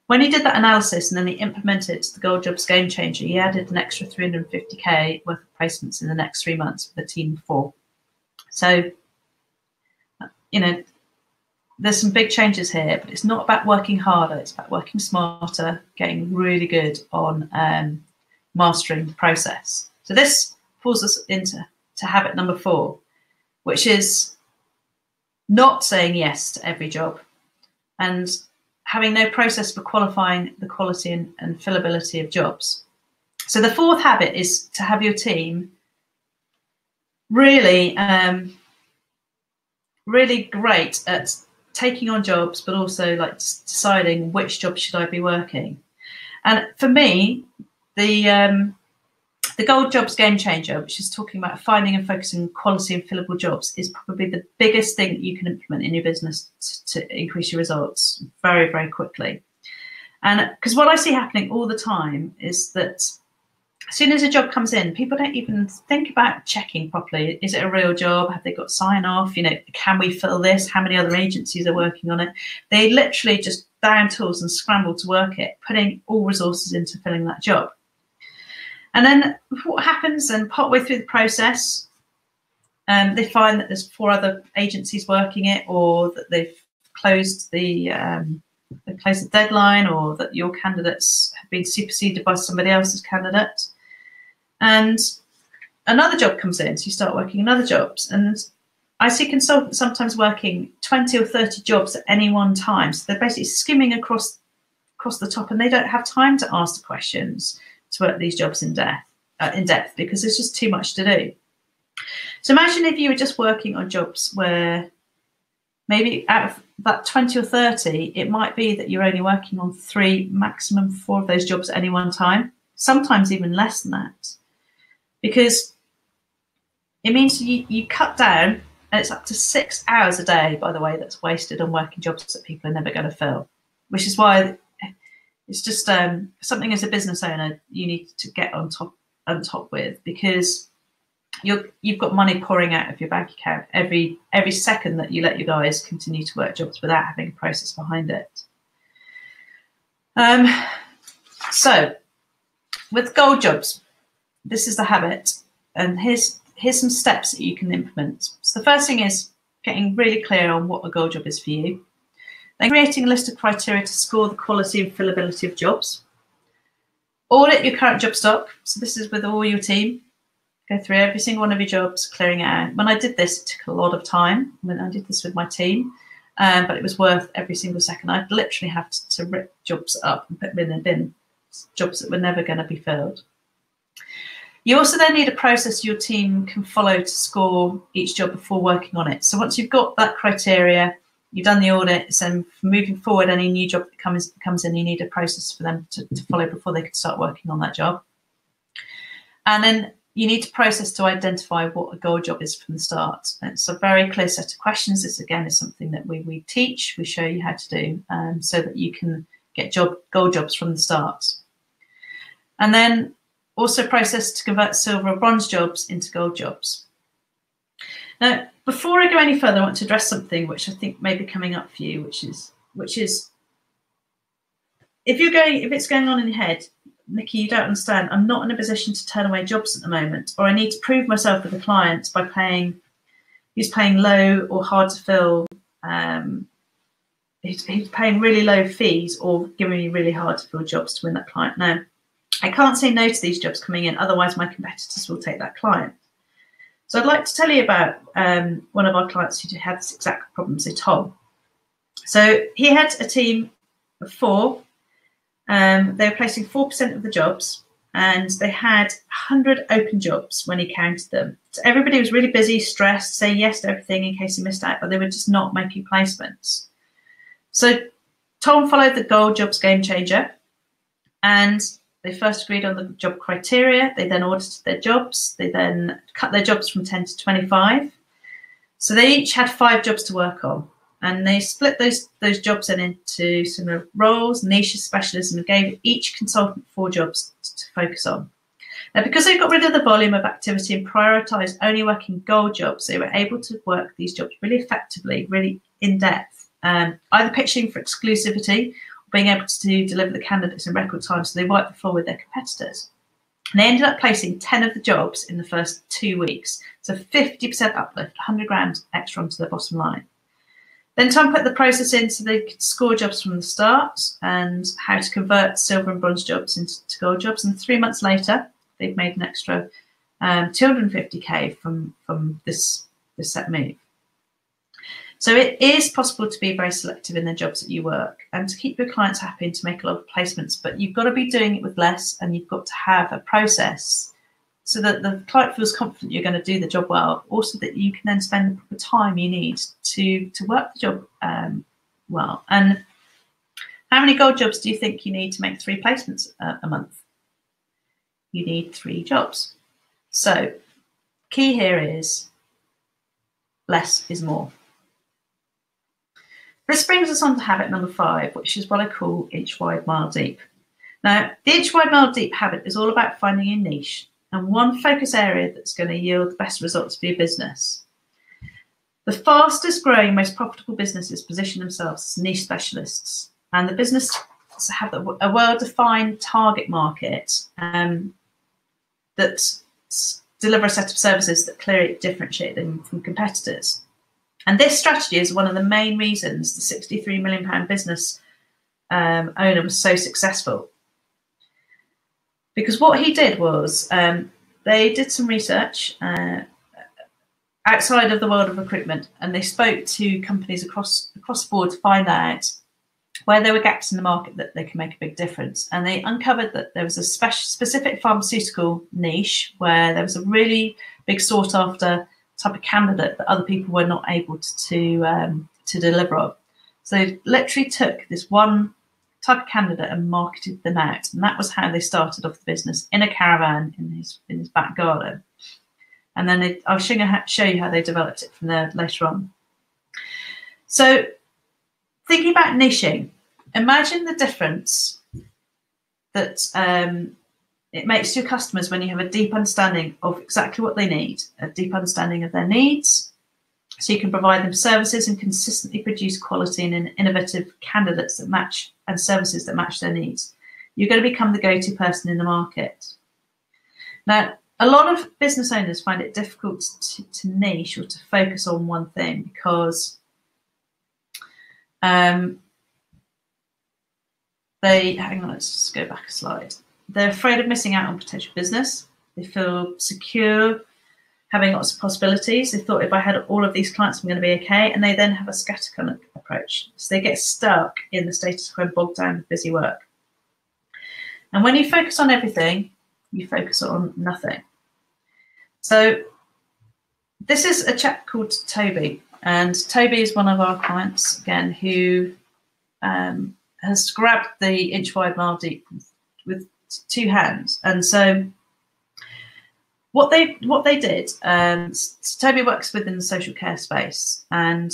when he did that analysis and then he implemented the gold jobs game changer, he added an extra 350k worth of placements in the next 3 months for the team of 4. So, you know, there's some big changes here, but it's not about working harder. It's about working smarter, getting really good on mastering the process. So this pulls us into habit number 4, which is not saying yes to every job and having no process for qualifying the quality and fillability of jobs. So the 4th habit is to have your team really, really great at taking on jobs, but also like deciding which job should I be working. And for me, the gold jobs game changer, which is talking about finding and focusing on quality and fillable jobs, is probably the biggest thing that you can implement in your business to increase your results very, very quickly. And because what I see happening all the time is that as soon as a job comes in, people don't even think about checking properly. Is it a real job? Have they got sign off? You know, can we fill this? How many other agencies are working on it? They literally just down tools and scramble to work it, putting all resources into filling that job. And then what happens, and partway through the process, they find that there's 4 other agencies working it, or that they've closed the deadline, or that your candidates have been superseded by somebody else's candidate. And another job comes in, so you start working in other jobs. And I see consultants sometimes working 20 or 30 jobs at any one time. So they're basically skimming across the top, and they don't have time to ask the questions to work these jobs in depth because there's just too much to do. So imagine if you were just working on jobs where maybe out of that 20 or 30, it might be that you're only working on 3, maximum 4 of those jobs at any one time, sometimes even less than that. Because it means you cut down, and it's up to 6 hours a day, by the way, that's wasted on working jobs that people are never going to fill, which is why it's just something as a business owner you need to get on top with, because you've got money pouring out of your bank account every second that you let your guys continue to work jobs without having a process behind it. So with gold jobs, this is the habit, and here's some steps that you can implement. So the first thing is getting really clear on what a gold job is for you. Then creating a list of criteria to score the quality and fillability of jobs. Audit your current job stock. So this is with all your team. Go through every single one of your jobs, clearing it out. When I did this, it took a lot of time. When I did this with my team, but it was worth every single second. I'd literally have to rip jobs up and put them in a bin, jobs that were never going to be filled. You also then need a process your team can follow to score each job before working on it. So once you've got that criteria, you've done the audit, so moving forward, any new job that comes in, you need a process for them to follow before they can start working on that job. And then you need to process to identify what a gold job is from the start. And it's a very clear set of questions. This, again, is something that we teach, we show you how to do, so that you can get gold jobs from the start. And then also process to convert silver or bronze jobs into gold jobs. Now, before I go any further, I want to address something which I think may be coming up for you, which is if it's going on in your head, Nicky, you don't understand. I'm not in a position to turn away jobs at the moment, or I need to prove myself with a client by who's paying low or hard to fill. He's paying really low fees or giving me really hard to fill jobs to win that client. Now, I can't say no to these jobs coming in, otherwise my competitors will take that client. So I'd like to tell you about one of our clients who had this exact problem, so Tom. So he had a team of 4. They were placing 4% of the jobs, and they had 100 open jobs when he counted them. So everybody was really busy, stressed, saying yes to everything in case he missed out, but they were just not making placements. So Tom followed the gold jobs game changer, and they first agreed on the job criteria. They then audited their jobs. They then cut their jobs from 10 to 25. So they each had 5 jobs to work on. And they split those jobs into similar roles, niches, specialism, and gave each consultant 4 jobs to focus on. Now, because they got rid of the volume of activity and prioritised only working gold jobs, they were able to work these jobs really effectively, really in depth, either pitching for exclusivity, being able to deliver the candidates in record time, so they wiped the floor with their competitors. And they ended up placing 10 of the jobs in the first 2 weeks. So 50% uplift, 100 grand extra onto their bottom line. Then Tom put the process in so they could score jobs from the start and how to convert silver and bronze jobs into gold jobs. And 3 months later, they've made an extra 250k from this set move. So it is possible to be very selective in the jobs that you work and to keep your clients happy and to make a lot of placements, but you've got to be doing it with less, and you've got to have a process so that the client feels confident you're going to do the job well, also that you can then spend the proper time you need to work the job well. And how many gold jobs do you think you need to make 3 placements a month? You need 3 jobs. So key here is less is more. This brings us on to habit number 5, which is what I call inch wide, mile deep. Now, the inch wide, mile deep habit is all about finding a niche and one focus area that's going to yield the best results for your business. The fastest growing, most profitable businesses position themselves as niche specialists, and the business have a well-defined target market that deliver a set of services that clearly differentiate them from competitors. And this strategy is one of the main reasons the £63 million business owner was so successful. Because what he did was they did some research outside of the world of recruitment, and they spoke to companies across the board to find out where there were gaps in the market that they can make a big difference. And they uncovered that there was a specific pharmaceutical niche where there was a really big sought after type of candidate that other people were not able to deliver on. So they literally took this one type of candidate and marketed them out, and that was how they started off the business in a caravan in his back garden. And then I'll show you how they developed it from there later on. So thinking about niching, imagine the difference that it makes to your customers when you have a deep understanding of exactly what they need, a deep understanding of their needs, so you can provide them services and consistently produce quality and innovative candidates that match and services that match their needs. You're going to become the go-to person in the market. Now, a lot of business owners find it difficult to niche or to focus on one thing because hang on, let's just go back a slide. They're afraid of missing out on potential business. They feel secure, having lots of possibilities. They thought, if I had all of these clients, I'm going to be okay. And they then have a scattergun approach. So they get stuck in the status quo, bogged down with busy work. And when you focus on everything, you focus on nothing. So this is a chap called Toby. And Toby is one of our clients, again, who has grabbed the inch wide, mile deep with two hands. And so what they did, Toby works within the social care space, and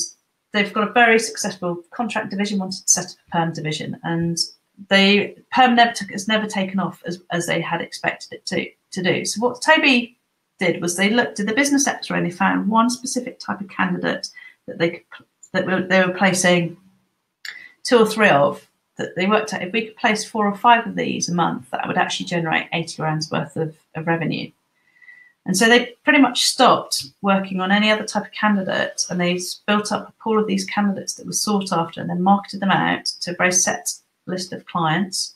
they've got a very successful contract division, wanted to set up a perm division, and perm has never taken off as they had expected it to do. So what Toby did was they looked at the business sector and they found one specific type of candidate that they were placing 2 or 3 of, that they worked out if we could place 4 or 5 of these a month, that would actually generate 80 grand's worth of revenue. And so they pretty much stopped working on any other type of candidate, and they built up a pool of these candidates that were sought after and then marketed them out to a very set list of clients.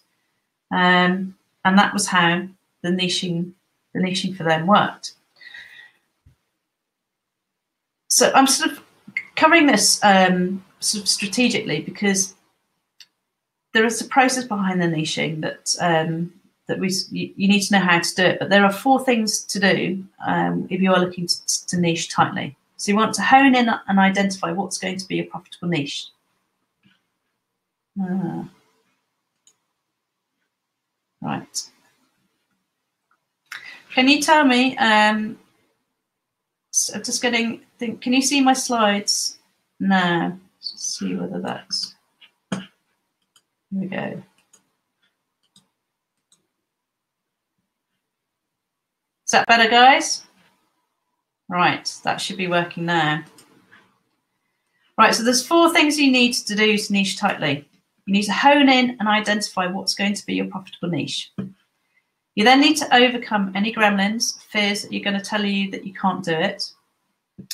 And that was how the niching for them worked. So I'm sort of covering this sort of strategically because there is a process behind the niching that you need to know how to do it. But there are 4 things to do if you are looking to niche tightly. So you want to hone in and identify what's going to be a profitable niche. Right. Can you tell me? So I'm just getting. Can you see my slides now? Let's see whether that's. Here we go. Is that better, guys? Right, that should be working now. Right, so there's 4 things you need to do to niche tightly. You need to hone in and identify what's going to be your profitable niche. You then need to overcome any gremlins, fears that you're going to tell you that you can't do it.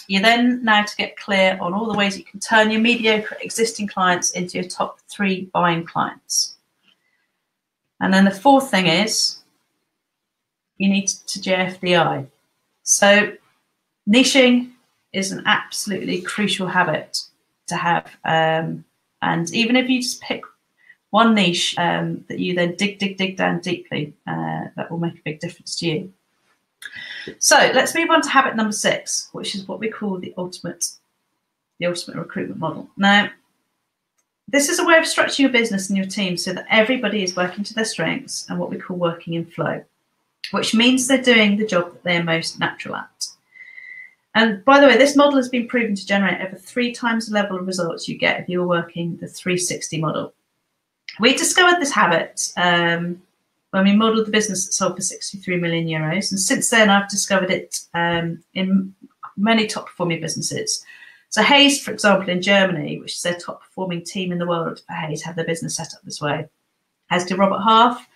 You then now to get clear on all the ways you can turn your mediocre existing clients into your top 3 buying clients. And then the 4th thing is you need to JFDI. So niching is an absolutely crucial habit to have. And even if you just pick one niche that you then dig down deeply, that will make a big difference to you. So let's move on to habit number 6, which is what we call the ultimate recruitment model. Now, this is a way of structuring your business and your team so that everybody is working to their strengths and what we call working in flow, which means they're doing the job that they're most natural at. And by the way, this model has been proven to generate over 3 times the level of results you get if you were working the 360 model. We discovered this habit when we modelled the business that sold for 63 million euros. And since then, I've discovered it in many top performing businesses. So Hayes, for example, in Germany, which is their top performing team in the world for Hayes, have their business set up this way. As do Robert Half,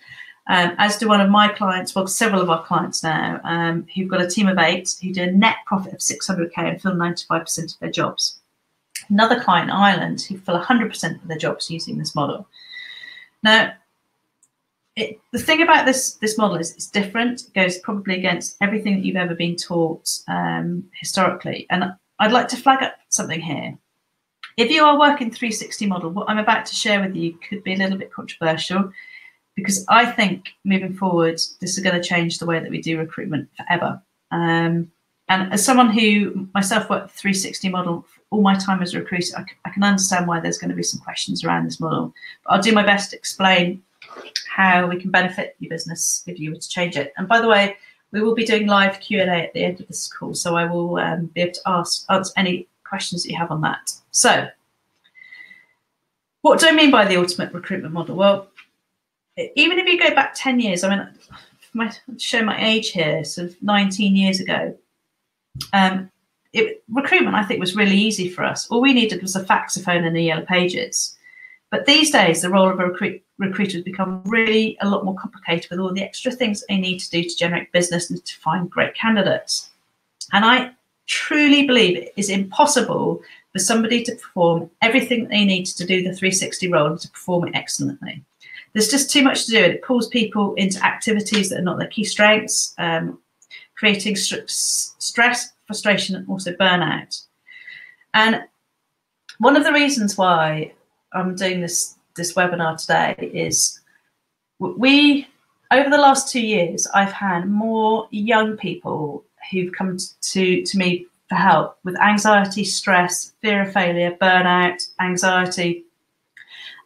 as do one of my clients, well, several of our clients now, who've got a team of 8 who do a net profit of 600k and fill 95% of their jobs. Another client in Ireland who fill 100% of their jobs using this model. Now, the thing about this model is it's different. It goes probably against everything that you've ever been taught historically. And I'd like to flag up something here. If you are working 360 model, what I'm about to share with you could be a little bit controversial, because I think moving forward, this is going to change the way that we do recruitment forever. And as someone who myself worked 360 model all my time as a recruiter, I can understand why there's going to be some questions around this model. But I'll do my best to explain how we can benefit your business if you were to change it. And by the way, We will be doing live Q&A at the end of this call, so I will be able to answer any questions that you have on that. So, what do I mean by the ultimate recruitment model? Well, even if you go back 10 years, I mean, show my age here, sort of 19 years ago, recruitment, I think, was really easy for us. All we needed was a faxophone and the yellow pages. But these days, the role of a recruiter has become really a lot more complicated with all the extra things that they need to do to generate business and to find great candidates. And I truly believe it is impossible for somebody to perform everything they need to do the 360 role and to perform it excellently. There's just too much to do. It pulls people into activities that are not their key strengths, creating stress, frustration, and also burnout. And one of the reasons why I'm doing this webinar today is over the last 2 years, I've had more young people who've come to me for help with anxiety, stress, fear of failure, burnout, anxiety.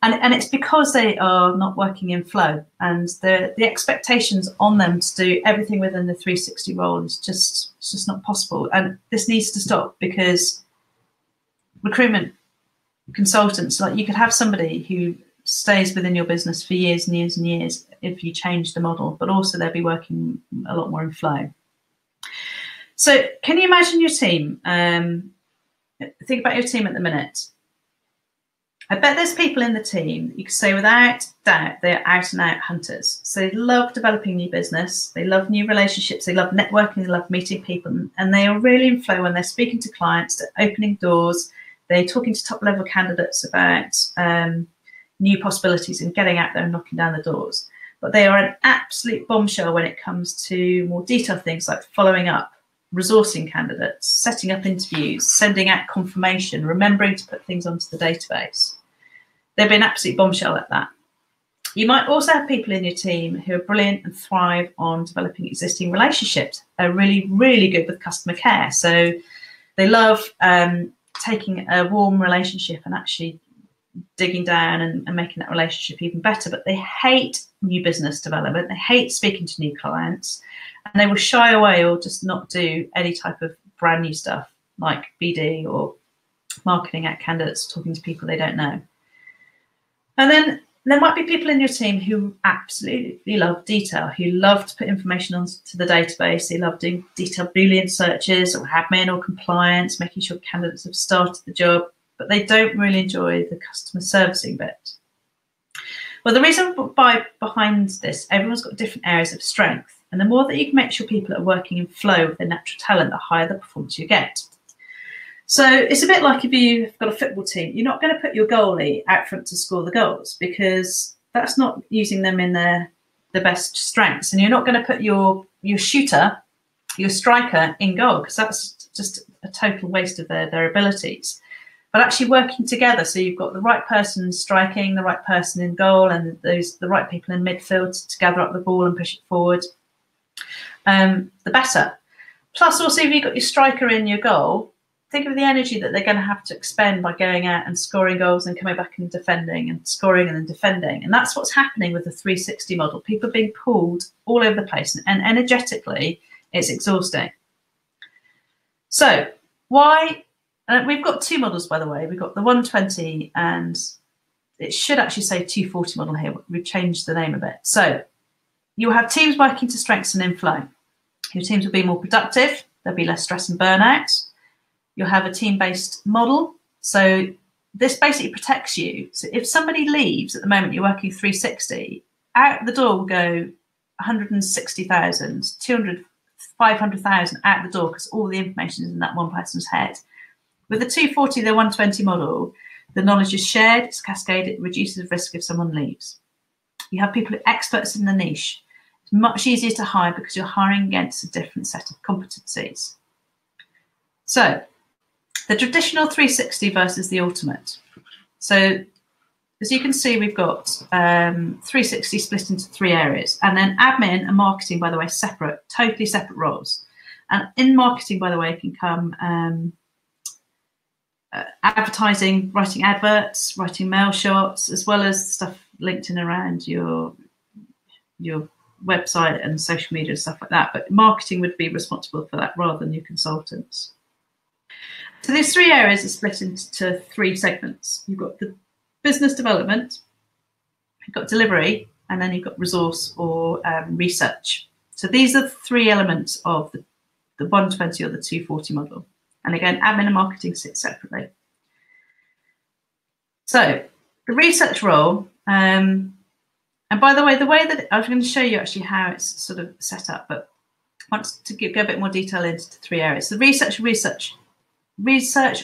And it's because they are not working in flow, and the expectations on them to do everything within the 360 role is just not possible. And this needs to stop, because recruitment consultants, like, you could have somebody who stays within your business for years and years and years if you change the model, but also they'll be working a lot more in flow. So can you imagine your team? Think about your team at the minute. I bet there's people in the team you could say without doubt they're out and out hunters. So they love developing new business, they love new relationships, they love networking, they love meeting people, and they are really in flow when they're speaking to clients, they're opening doors, they're talking to top level candidates about new possibilities and getting out there and knocking down the doors. But they are an absolute bombshell when it comes to more detailed things like following up, resourcing candidates, setting up interviews, sending out confirmation, remembering to put things onto the database. They've been absolute bombshell at that. You might also have people in your team who are brilliant and thrive on developing existing relationships. They're really, really good with customer care. So they love taking a warm relationship and actually digging down and making that relationship even better. But they hate new business development. They hate speaking to new clients. And they will shy away or just not do any type of brand new stuff like BD or marketing at candidates, talking to people they don't know. And then there might be people in your team who absolutely love detail, who love to put information onto the database. They love doing detailed Boolean searches or admin or compliance, making sure candidates have started the job, but they don't really enjoy the customer servicing bit. Well, the reason behind this, everyone's got different areas of strength. And the more that you can make sure people are working in flow with their natural talent, the higher the performance you get. So it's a bit like if you've got a football team, you're not going to put your goalie out front to score the goals, because that's not using them in their best strengths. And you're not going to put your shooter, your striker, in goal, because that's just a total waste of their abilities. But actually working together, so you've got the right person striking, the right person in goal, and the right people in midfield to gather up the ball and push it forward, the better. Plus, also, if you've got your striker in your goal, think of the energy that they're going to have to expend by going out and scoring goals and coming back and defending and scoring and then defending. And that's what's happening with the 360 model. People are being pulled all over the place, and energetically, it's exhausting. So why? We've got two models, by the way. We've got the 120, and it should actually say 240 model here. We've changed the name a bit. So you'll have teams working to strengthen inflow. Your teams will be more productive. There'll be less stress and burnout. You'll have a team-based model. So this basically protects you. So if somebody leaves at the moment, you're working 360, out the door will go 160,000, 200, 500,000 out the door, because all the information is in that one person's head. With the 240, the 120 model, the knowledge is shared, it's cascaded, it reduces the risk if someone leaves. You have people who are experts in the niche. It's much easier to hire because you're hiring against a different set of competencies. So the traditional 360 versus the ultimate. So as you can see, we've got 360 split into three areas, and then admin and marketing, by the way, separate, totally separate roles. And in marketing, by the way, can come advertising, writing adverts, writing mail shots, as well as stuff linked in around your website and social media and stuff like that, but marketing would be responsible for that rather than your consultants. So these three areas are split into three segments. You've got the business development, you've got delivery, and then you've got resource or research. So these are the three elements of the 120 or the 240 model. And again, admin and marketing sit separately. So the research role, and by the way that I was going to show you actually how it's sort of set up, but I want to go a bit more detail into the three areas. The research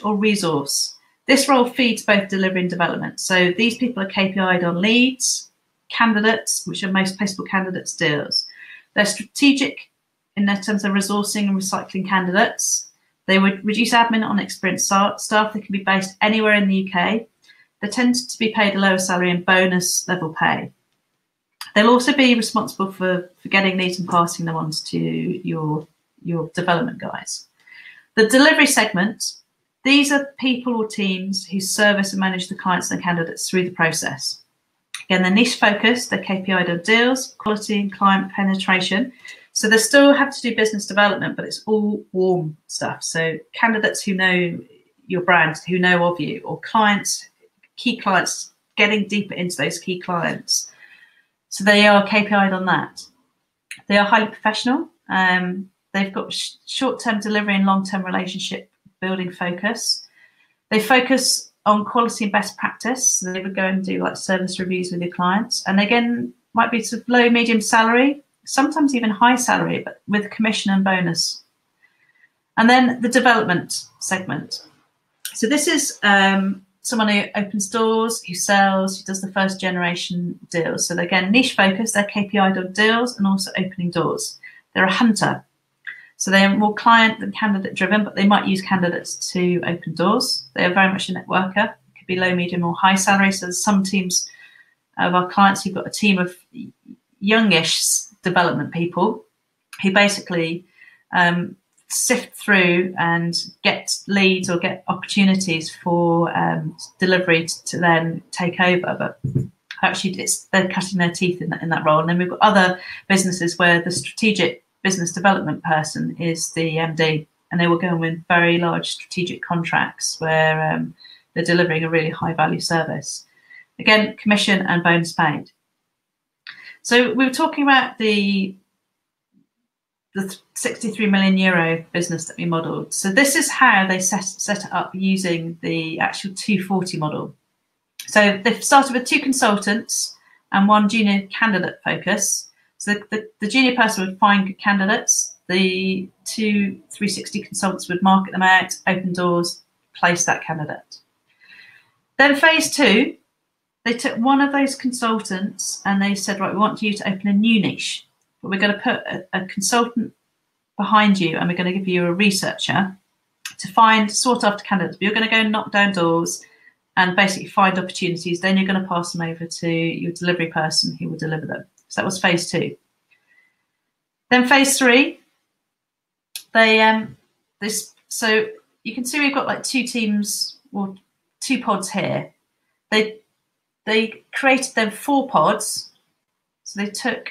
or resource. This role feeds both delivery and development. So these people are KPI'd on leads, candidates, which are most placeable candidates, deals. They're strategic in their terms of resourcing and recycling candidates. They would reduce admin on experienced staff. They can be based anywhere in the UK. They tend to be paid a lower salary and bonus level pay. They'll also be responsible for getting leads and passing them on to your development guys. The delivery segment, these are people or teams who service and manage the clients and candidates through the process. Again, they're niche focused, they're KPI'd on deals, quality and client penetration. So they still have to do business development, but it's all warm stuff. So candidates who know your brand, who know of you, or clients, key clients, getting deeper into those key clients. So they are KPI'd on that. They are highly professional. They've got short-term delivery and long-term relationship building focus. They focus on quality and best practice. So they would go and do like service reviews with your clients. And again, might be sort of low, medium salary, sometimes even high salary, but with commission and bonus. And then the development segment. So this is someone who opens doors, who sells, who does the first generation deals. So again, niche focus, they're KPI'd on deals and also opening doors. They're a hunter. So they are more client than candidate driven, but they might use candidates to open doors. They are very much a networker. It could be low, medium or high salary. So there's some teams of our clients who've got a team of youngish development people who basically sift through and get leads or get opportunities for delivery to then take over. But actually they're cutting their teeth in that role. And then we've got other businesses where the strategic business development person is the MD, and they will go and win very large strategic contracts where they're delivering a really high value service. Again, commission and bonus paid. So we were talking about the 63 million euro business that we modelled. So this is how they set it up using the actual 240 model. So they've started with 2 consultants and 1 junior candidate focus. So the junior person would find good candidates. The 2 360 consultants would market them out, open doors, place that candidate. Then phase 2, they took one of those consultants and they said, right, we want you to open a new niche, but we're going to put a consultant behind you and we're going to give you a researcher to sort after candidates. But you're going to go and knock down doors and basically find opportunities. Then you're going to pass them over to your delivery person who will deliver them. So that was phase 2. Then phase 3, so you can see we've got like 2 teams or 2 pods here. They created them 4 pods. So they took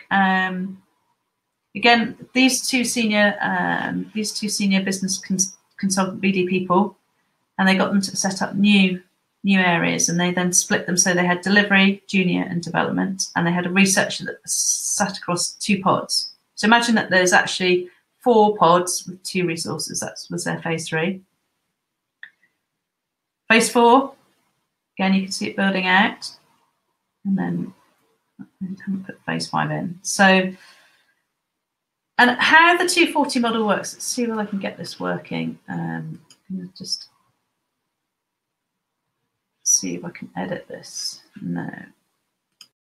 again these two senior business consultant BD people, and they got them to set up new areas, and they then split them so they had delivery, junior, and development, and they had a researcher that sat across 2 pods. So imagine that there's actually 4 pods with 2 resources. That was their phase 3. Phase 4, again, you can see it building out, and then I'm going to put phase 5 in. So, and how the 240 model works, let's see if I can get this working. Just see if I can edit this. No,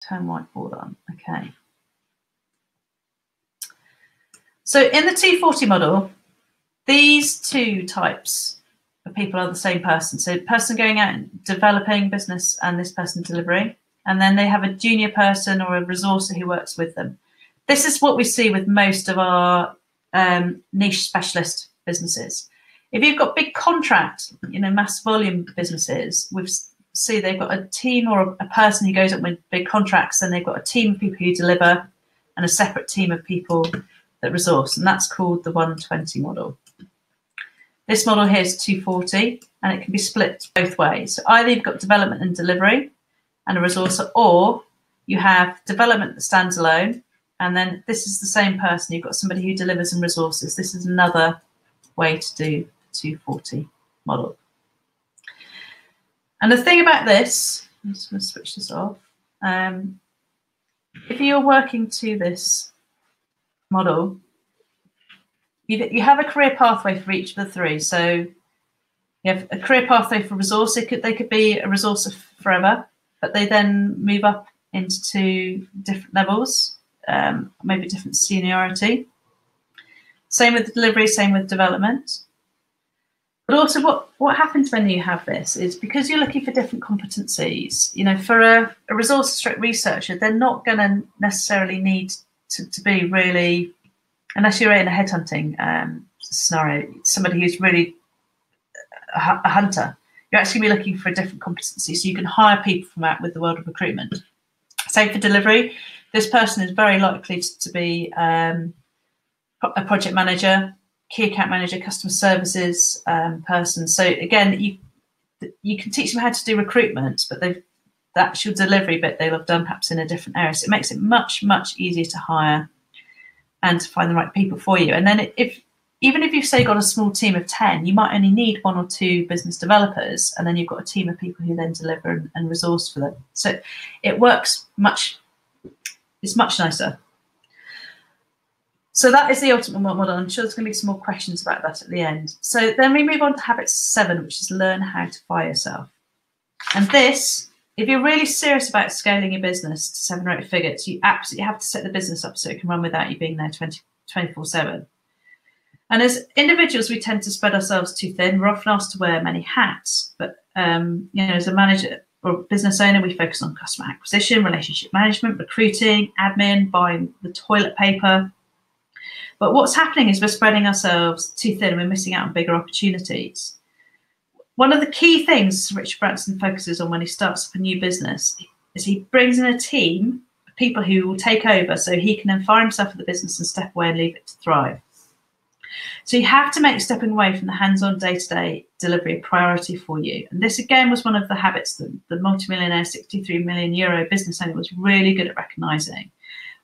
turn whiteboard on. Okay. So in the 240 model, these 2 types of people are the same person. So person going out and developing business and this person delivering. And then they have a junior person or a resourcer who works with them. This is what we see with most of our niche specialist businesses. If you've got big contract, mass volume businesses, we see they've got a team or a person who goes up with big contracts, and they've got a team of people who deliver. and a separate team of people that resource, and that's called the 120 model. This model here is 240, and it can be split both ways. So either you've got development and delivery and a resourcer, or you have development that stands alone, and then this is the same person. You've got somebody who delivers and resources. This is another way to do 240 model. And the thing about this, I'm just going to switch this off. If you're working to this model, you have a career pathway for each of the three. So you have a career pathway for resource. They could be a resourcer forever, but they then move up into different levels, maybe different seniority. Same with delivery, same with development. But also what happens when you have this is, because you're looking for different competencies, you know, for a resource researcher, they're not going to necessarily need to be really, unless you're in a headhunting scenario, somebody who's really a hunter. You're actually going to be looking for a different competency, so you can hire people from out with the world of recruitment. Same for delivery. This person is very likely to be a project manager, key account manager, customer services person. So again, you can teach them how to do recruitment, but the actual delivery bit they'll have done perhaps in a different area. So it makes it much, much easier to hire and to find the right people for you. And then even if you've, say, got a small team of 10, you might only need 1 or 2 business developers, and then you've got a team of people who then deliver and resource for them. So it works it's much nicer. So that is the ultimate model. I'm sure there's going to be some more questions about that at the end. So then we move on to habit 7, which is learn how to fire yourself. And this, if you're really serious about scaling your business to 7 or 8 figures, you absolutely have to set the business up so it can run without you being there 24/7. And as individuals, we tend to spread ourselves too thin. We're often asked to wear many hats. But you know, as a manager or business owner, we focus on customer acquisition, relationship management, recruiting, admin, buying the toilet paper. But what's happening is we're spreading ourselves too thin and we're missing out on bigger opportunities. One of the key things Richard Branson focuses on when he starts up a new business is he brings in a team of people who will take over so he can then fire himself at the business and step away and leave it to thrive. So you have to make stepping away from the hands-on day-to-day delivery a priority for you. And this, again, was one of the habits that the multimillionaire 63 million euro business owner was really good at recognising.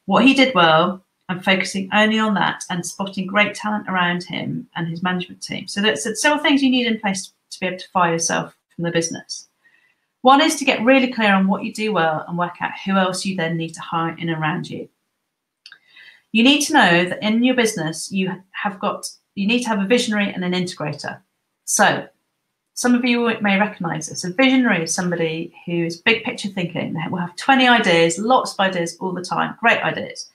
What he did well and focusing only on that and spotting great talent around him and his management team. So that's several things you need in place to be able to fire yourself from the business. One is to get really clear on what you do well and work out who else you then need to hire in and around you. You need to know that in your business, you need to have a visionary and an integrator. So some of you may recognise this. A visionary is somebody who's big picture thinking. They will have 20 ideas, lots of ideas all the time, great ideas.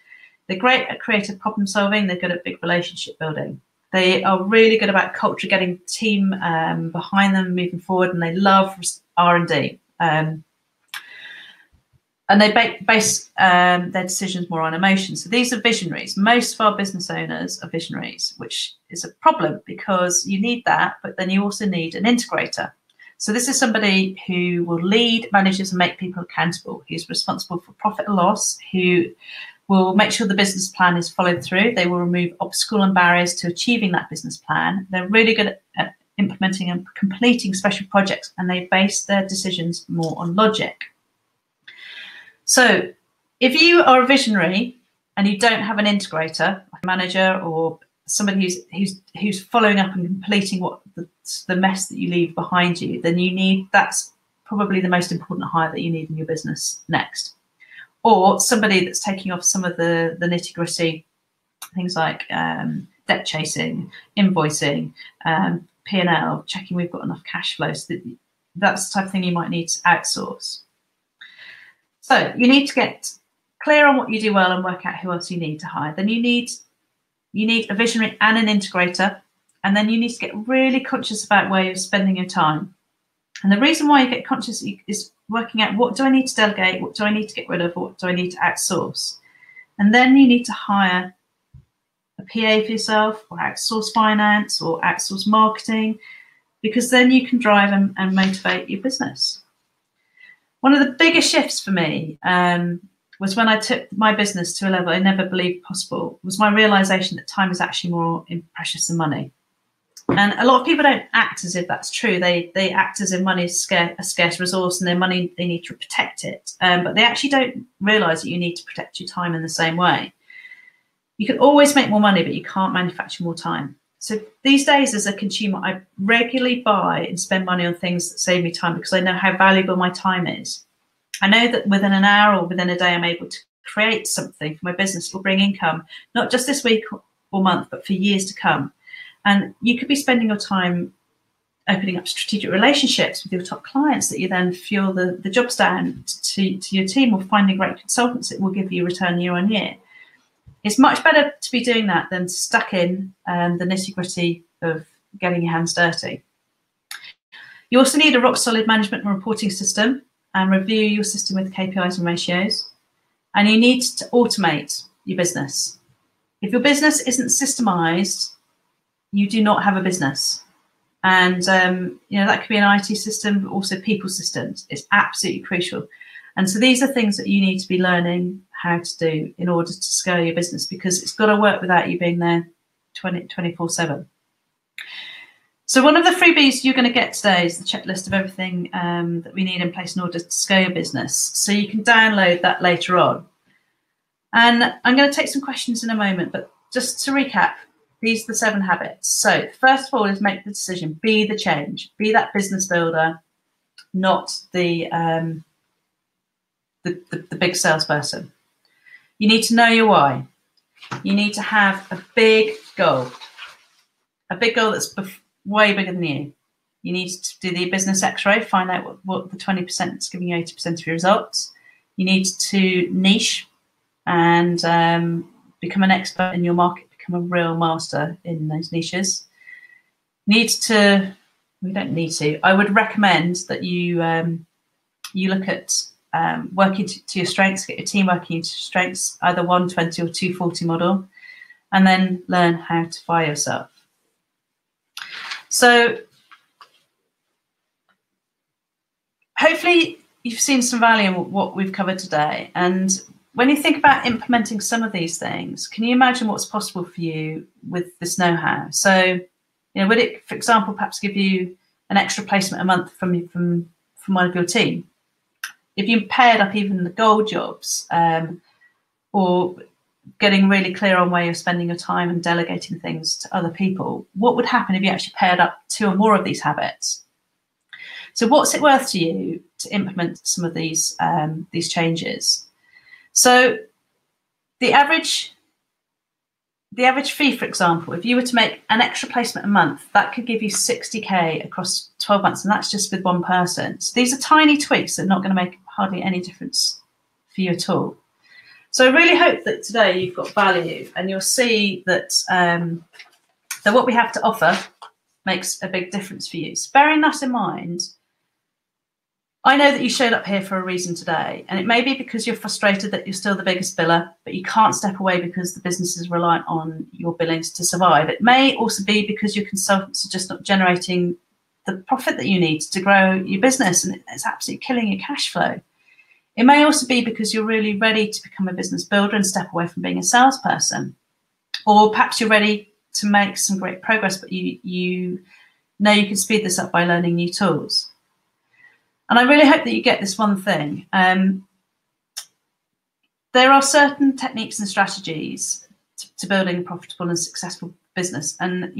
They're great at creative problem solving. They're good at big relationship building. They are really good about culture, getting team behind them, moving forward, and they love R&D. And they base their decisions more on emotion. So these are visionaries. Most of our business owners are visionaries, which is a problem because you need that, but then you also need an integrator. So this is somebody who will lead managers and make people accountable, who's responsible for profit and loss, who will make sure the business plan is followed through. They will remove obstacles and barriers to achieving that business plan. They're really good at implementing and completing special projects, and they base their decisions more on logic. So if you are a visionary and you don't have an integrator, a manager or somebody who's following up and completing what the mess that you leave behind you, then that's probably the most important hire that you need in your business next. Or somebody that's taking off some of the nitty-gritty things like debt chasing, invoicing, P&L, checking we've got enough cash flow. So that's the type of thing you might need to outsource. So you need to get clear on what you do well and work out who else you need to hire. Then you need a visionary and an integrator. And then you need to get really conscious about where you're spending your time. And the reason why you get conscious is working out, what do I need to delegate? What do I need to get rid of? What do I need to outsource? And then you need to hire a PA for yourself, or outsource finance, or outsource marketing, because then you can drive and motivate your business. One of the biggest shifts for me was when I took my business to a level I never believed possible, was my realization that time is actually more precious than money. And a lot of people don't act as if that's true. They act as if money is a scarce resource, and their money, they need to protect it. But they actually don't realize that you need to protect your time in the same way. You can always make more money, but you can't manufacture more time. So these days, as a consumer, I regularly buy and spend money on things that save me time, because I know how valuable my time is. I know that within an hour or within a day, I'm able to create something for my business that will bring income, not just this week or month, but for years to come. And you could be spending your time opening up strategic relationships with your top clients that you then fuel the jobs down to your team, or finding great consultants that will give you return year on year. It's much better to be doing that than stuck in the nitty-gritty of getting your hands dirty. You also need a rock-solid management and reporting system, and review your system with KPIs and ratios. And you need to automate your business. If your business isn't systemized, you do not have a business. And that could be an IT system, but also people systems. It's absolutely crucial. And so these are things that you need to be learning how to do in order to scale your business, because it's got to work without you being there 24/7. So one of the freebies you're going to get today is the checklist of everything that we need in place in order to scale your business. So you can download that later on. And I'm going to take some questions in a moment, but just to recap, these are the 7 habits. So first of all is make the decision, be the change, be that business builder, not the big salesperson. You need to know your why. You need to have a big goal that's way bigger than you. You need to do the business x-ray, find out what the 20% is giving you 80% of your results. You need to niche and become an expert in your market, become a real master in those niches. I would recommend that you look at working to your strengths, get your team working to your strengths, either 120 or 240 model, and then learn how to fire yourself. So hopefully you've seen some value in what we've covered today. And when you think about implementing some of these things, can you imagine what's possible for you with this know-how? So, would it, for example, perhaps give you an extra placement a month from one of your team? If you paired up even the gold jobs, or getting really clear on where you're spending your time and delegating things to other people, what would happen if you actually paired up 2 or more of these habits? So what's it worth to you to implement some of these changes? So the average fee, for example, if you were to make an extra placement a month, that could give you 60K across 12 months, and that's just with one person. So these are tiny tweaks that are not going to make hardly any difference for you at all. So I really hope that today you've got value, and you'll see that that what we have to offer makes a big difference for you. So bearing that in mind, I know that you showed up here for a reason today, and it may be because you're frustrated that you're still the biggest biller, but you can't step away because the business is reliant on your billings to survive. It may also be because your consultants are just not generating the profit that you need to grow your business, and it's absolutely killing your cash flow. It may also be because you're really ready to become a business builder and step away from being a salesperson. Or perhaps you're ready to make some great progress, but you know you can speed this up by learning new tools. And I really hope that you get this one thing. There are certain techniques and strategies to building a profitable and successful business. And,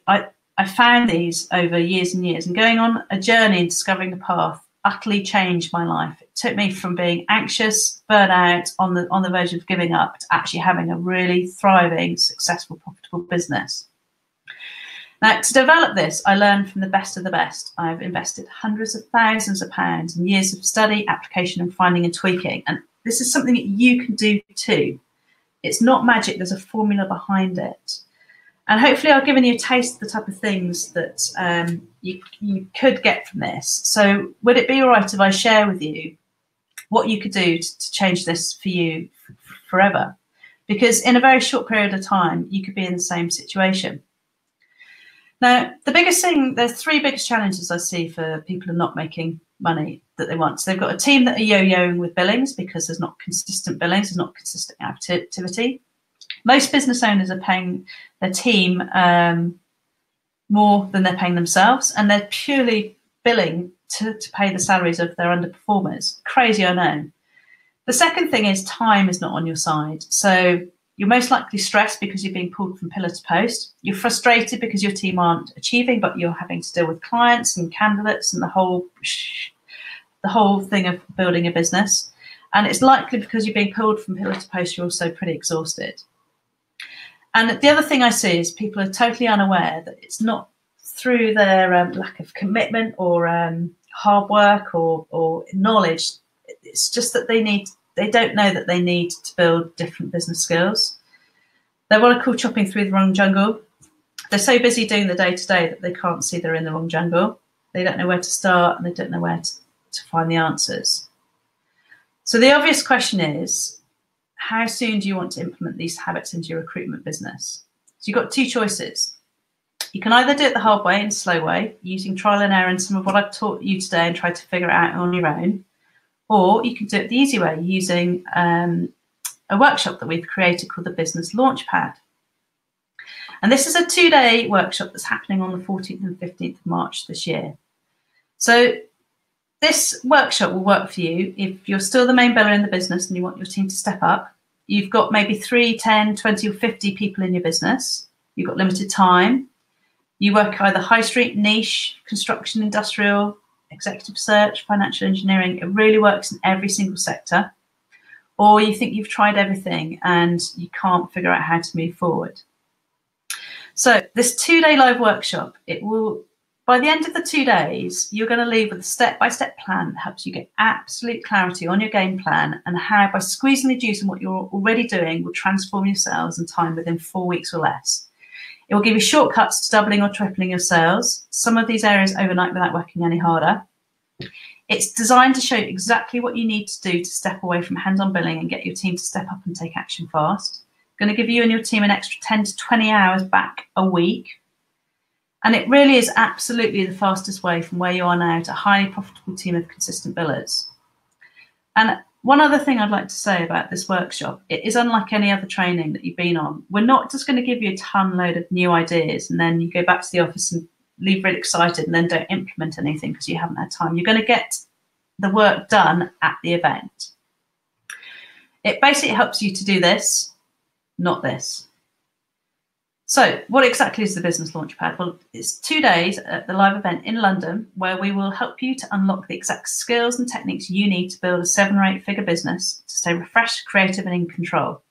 I found these over years and years, and going on a journey and discovering the path utterly changed my life. It took me from being anxious, burnout, on the verge of giving up, to actually having a really thriving, successful, profitable business. Now, to develop this, I learned from the best of the best. I've invested hundreds of thousands of pounds in years of study, application, and finding and tweaking. And this is something that you can do too. It's not magic. There's a formula behind it. And hopefully I've given you a taste of the type of things that you could get from this. So would it be all right if I share with you what you could do to change this for you forever? Because in a very short period of time, you could be in the same situation. Now, the biggest thing, there's 3 biggest challenges I see for people who are not making money. that they want. So they've got a team that are yo-yoing with billings because there's not consistent billings, there's not consistent activity. Most business owners are paying their team more than they're paying themselves, and they're purely billing to pay the salaries of their underperformers. Crazy, I know. The second thing is time is not on your side. So you're most likely stressed because you're being pulled from pillar to post. You're frustrated because your team aren't achieving, but you're having to deal with clients and candidates and the whole thing of building a business. And it's likely because you're being pulled from pillar to post, you're also pretty exhausted. And the other thing I see is people are totally unaware that it's not through their lack of commitment or hard work or knowledge. It's just that they don't know that they need to build different business skills. They're what I call chopping through the wrong jungle. They're so busy doing the day-to-day that they can't see they're in the wrong jungle. They don't know where to start and they don't know where to find the answers. So the obvious question is, how soon do you want to implement these habits into your recruitment business? So you've got two choices. You can either do it the hard way and slow way, using trial and error and some of what I've taught you today and try to figure it out on your own. Or you can do it the easy way using a workshop that we've created called the Business Launchpad. And this is a 2-day workshop that's happening on the 14th and 15th of March this year. So this workshop will work for you if you're still the main biller in the business and you want your team to step up. You've got maybe 3, 10, 20 or 50 people in your business. You've got limited time. You work either high street, niche, construction, industrial, executive search, financial engineering. It really works in every single sector. Or you think you've tried everything and you can't figure out how to move forward. So this 2-day live workshop, it will, by the end of the 2 days, you're going to leave with a step-by-step plan that helps you get absolute clarity on your game plan and how, by squeezing the juice on what you're already doing, will transform your sales and time within 4 weeks or less. It will give you shortcuts to doubling or tripling your sales, some of these areas overnight without working any harder. It's designed to show you exactly what you need to do to step away from hands-on billing and get your team to step up and take action fast. It's going to give you and your team an extra 10 to 20 hours back a week. And it really is absolutely the fastest way from where you are now to a highly profitable team of consistent billers. And one other thing I'd like to say about this workshop, it is unlike any other training that you've been on. We're not just going to give you a ton load of new ideas and then you go back to the office and leave really excited and then don't implement anything because you haven't had time. You're going to get the work done at the event. It basically helps you to do this, not this. So what exactly is the Business Launchpad? Well, it's 2 days at the live event in London where we will help you to unlock the exact skills and techniques you need to build a 7 or 8 figure business to stay refreshed, creative and in control.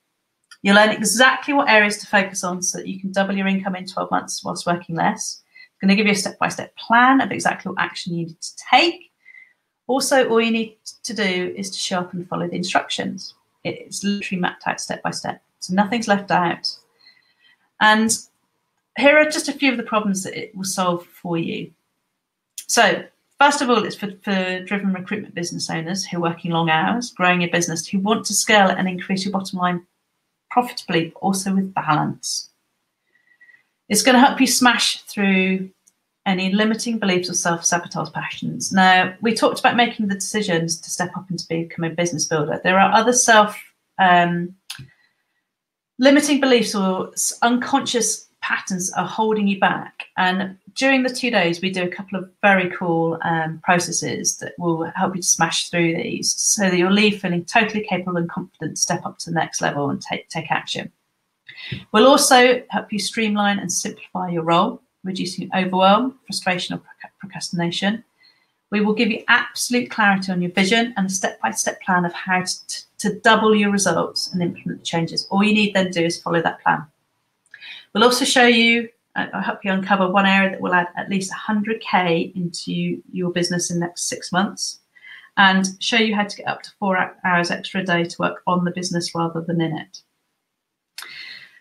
You'll learn exactly what areas to focus on so that you can double your income in 12 months whilst working less. It's going to give you a step-by-step plan of exactly what action you need to take. Also, all you need to do is to show up and follow the instructions. It's literally mapped out step by step, so nothing's left out. And here are just a few of the problems that it will solve for you. So first of all, it's for driven recruitment business owners who are working long hours, growing your business, who want to scale it and increase your bottom line profitably, but also with balance. It's going to help you smash through any limiting beliefs or self-sabotage passions. Now, we talked about making the decisions to step up and to become a business builder. There are other limiting beliefs or unconscious patterns are holding you back. And during the 2 days, we do a couple of very cool processes that will help you to smash through these so that you'll leave feeling totally capable and confident to step up to the next level and take action. We'll also help you streamline and simplify your role, reducing overwhelm, frustration or procrastination. We will give you absolute clarity on your vision and a step-by-step plan of how to double your results and implement the changes. All you need then to do is follow that plan. We'll also show you, I'll help you uncover one area that will add at least 100K into your business in the next 6 months and show you how to get up to 4 hours extra a day to work on the business rather than in it.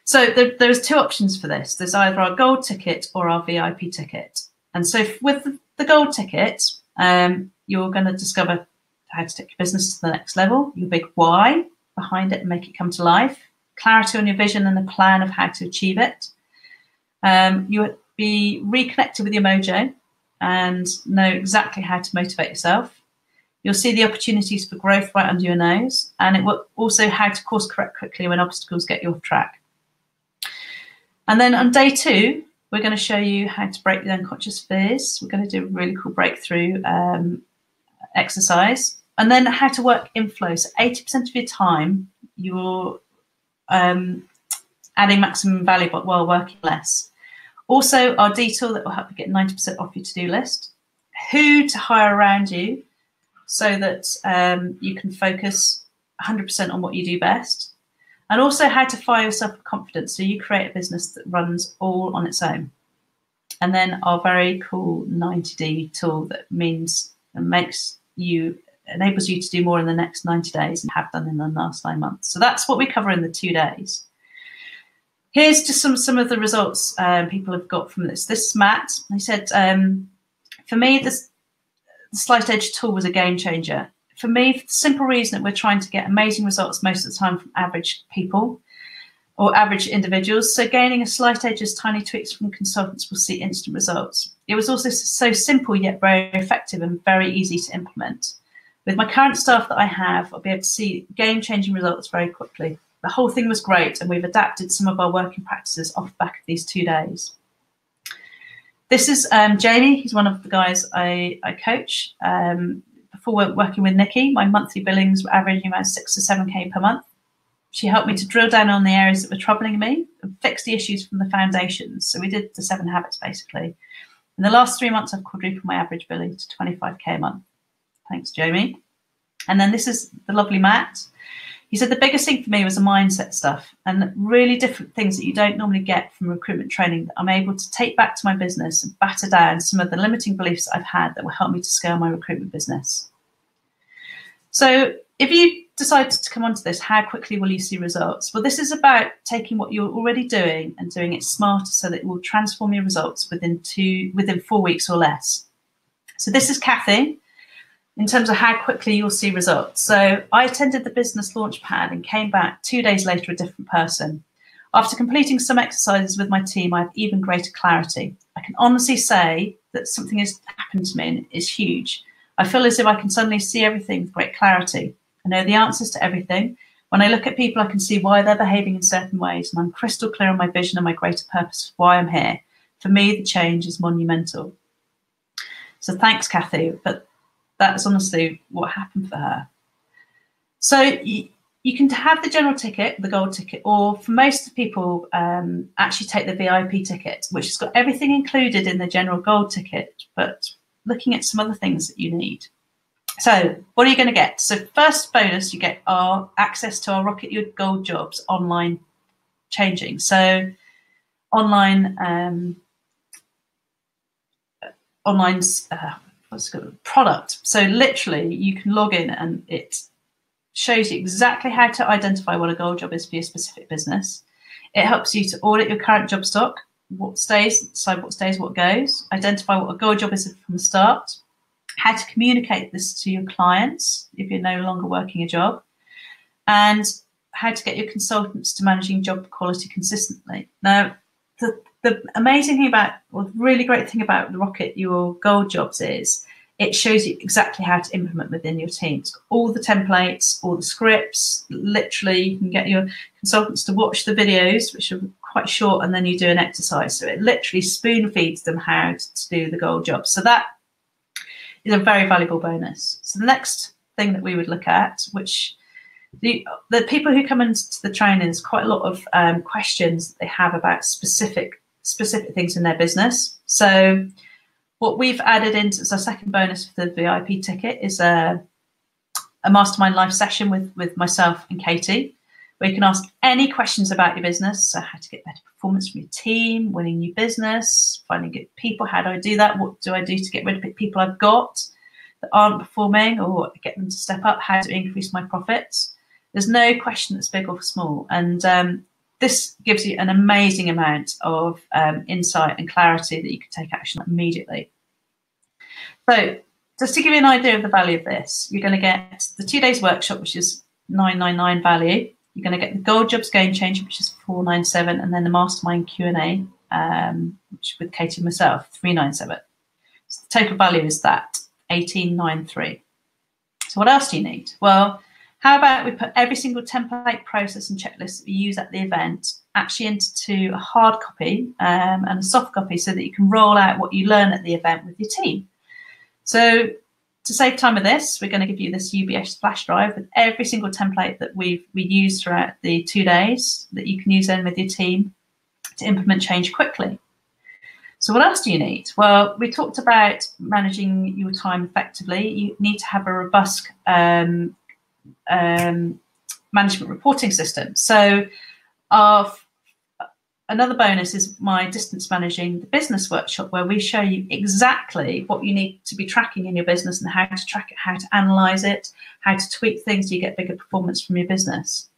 So there's 2 options for this. There's either our gold ticket or our VIP ticket. And so with the gold ticket, you're going to discover how to take your business to the next level, your big why behind it and make it come to life, clarity on your vision and the plan of how to achieve it. You'll be reconnected with your mojo and know exactly how to motivate yourself. You'll see the opportunities for growth right under your nose, and it will also how to course correct quickly when obstacles get you off track. And then on day 2, we're going to show you how to break the unconscious fears. We're going to do a really cool breakthrough exercise, and then how to work in flow. So 80% of your time you're adding maximum value but while working less. Also, our detour that will help you get 90% off your to-do list. Who to hire around you so that you can focus 100% on what you do best. And also how to fire yourself with confidence so you create a business that runs all on its own. And then our very cool 90-day tool that means and enables you to do more in the next 90 days and have done in the last 9 months. So that's what we cover in the 2 days. Here's just some of the results people have got from this. This is Matt. He said, for me, the Slight Edge tool was a game changer. For me, for the simple reason that we're trying to get amazing results most of the time from average people or average individuals. So gaining a slight edges, tiny tweaks from consultants will see instant results. It was also so simple yet very effective and very easy to implement. With my current staff that I have, I'll be able to see game-changing results very quickly. The whole thing was great, and we've adapted some of our working practices off the back of these 2 days. This is Jamie. He's one of the guys I coach. Before working with Nicky, my monthly billings were averaging around 6 to 7K per month. She helped me to drill down on the areas that were troubling me and fix the issues from the foundations. So we did the 7 habits, basically. In the last 3 months, I've quadrupled my average billing to 25K a month. Thanks, Jamie. And then this is the lovely Matt. He said the biggest thing for me was the mindset stuff and really different things that you don't normally get from recruitment training that I'm able to take back to my business and batter down some of the limiting beliefs I've had that will help me to scale my recruitment business. So if you decide to come onto this, how quickly will you see results? Well, this is about taking what you're already doing and doing it smarter so that it will transform your results within 4 weeks or less. So this is Kathy. In terms of how quickly you'll see results. So I attended the business launchpad and came back 2 days later a different person. After completing some exercises with my team, I have even greater clarity. I can honestly say that something has happened to me and is huge. I feel as if I can suddenly see everything with great clarity. I know the answers to everything. When I look at people, I can see why they're behaving in certain ways, and I'm crystal clear on my vision and my greater purpose for why I'm here. For me, the change is monumental. So thanks, Kathy. But that's honestly what happened for her. So you can have the general ticket, the gold ticket, or for most people, actually take the VIP ticket, which has got everything included in the general gold ticket, but looking at some other things that you need. So what are you going to get? So first bonus, you get our access to our Rocket Your Gold Jobs online changing. So online product. So literally you can log in and it shows you exactly how to identify what a gold job is for your specific business. It helps you to audit your current job stock, what stays, decide what stays, what goes, identify what a gold job is from the start, how to communicate this to your clients if you're no longer working a job, and how to get your consultants to managing job quality consistently. Now, the amazing thing about, or the really great thing about the Rocket Your Gold Jobs is it shows you exactly how to implement within your team. It's got all the templates, all the scripts. Literally, you can get your consultants to watch the videos, which are quite short, and then you do an exercise. So it literally spoon feeds them how to do the gold job. So that is a very valuable bonus. So the next thing that we would look at, which the people who come into the training, there's quite a lot of questions they have about specific things in their business. So what we've added into as our second bonus for the VIP ticket is a mastermind live session with myself and Katie, where you can ask any questions about your business. So how to get better performance from your team, winning new business, finding good people. How do I do that? What do I do to get rid of people I've got that aren't performing or get them to step up? How to increase my profits? There's no question that's big or small. And this gives you an amazing amount of insight and clarity that you can take action immediately. So just to give you an idea of the value of this, you're going to get the 2 days workshop, which is $999 value. You're going to get the Gold Jobs Game Changer, which is $497, and then the Mastermind Q&A, which with Katie and myself, $397. So the total value is that, $1,893. So what else do you need? Well, how about we put every single template, process and checklist that we use at the event actually into a hard copy and a soft copy so that you can roll out what you learn at the event with your team. So to save time with this, we're going to give you this UBS flash drive with every single template that we use throughout the 2 days that you can use then with your team to implement change quickly. So what else do you need? Well, we talked about managing your time effectively. You need to have a robust management reporting system. So another bonus is my distance managing the business workshop, where we show you exactly what you need to be tracking in your business and how to track it, how to analyze it, how to tweak things so you get bigger performance from your business.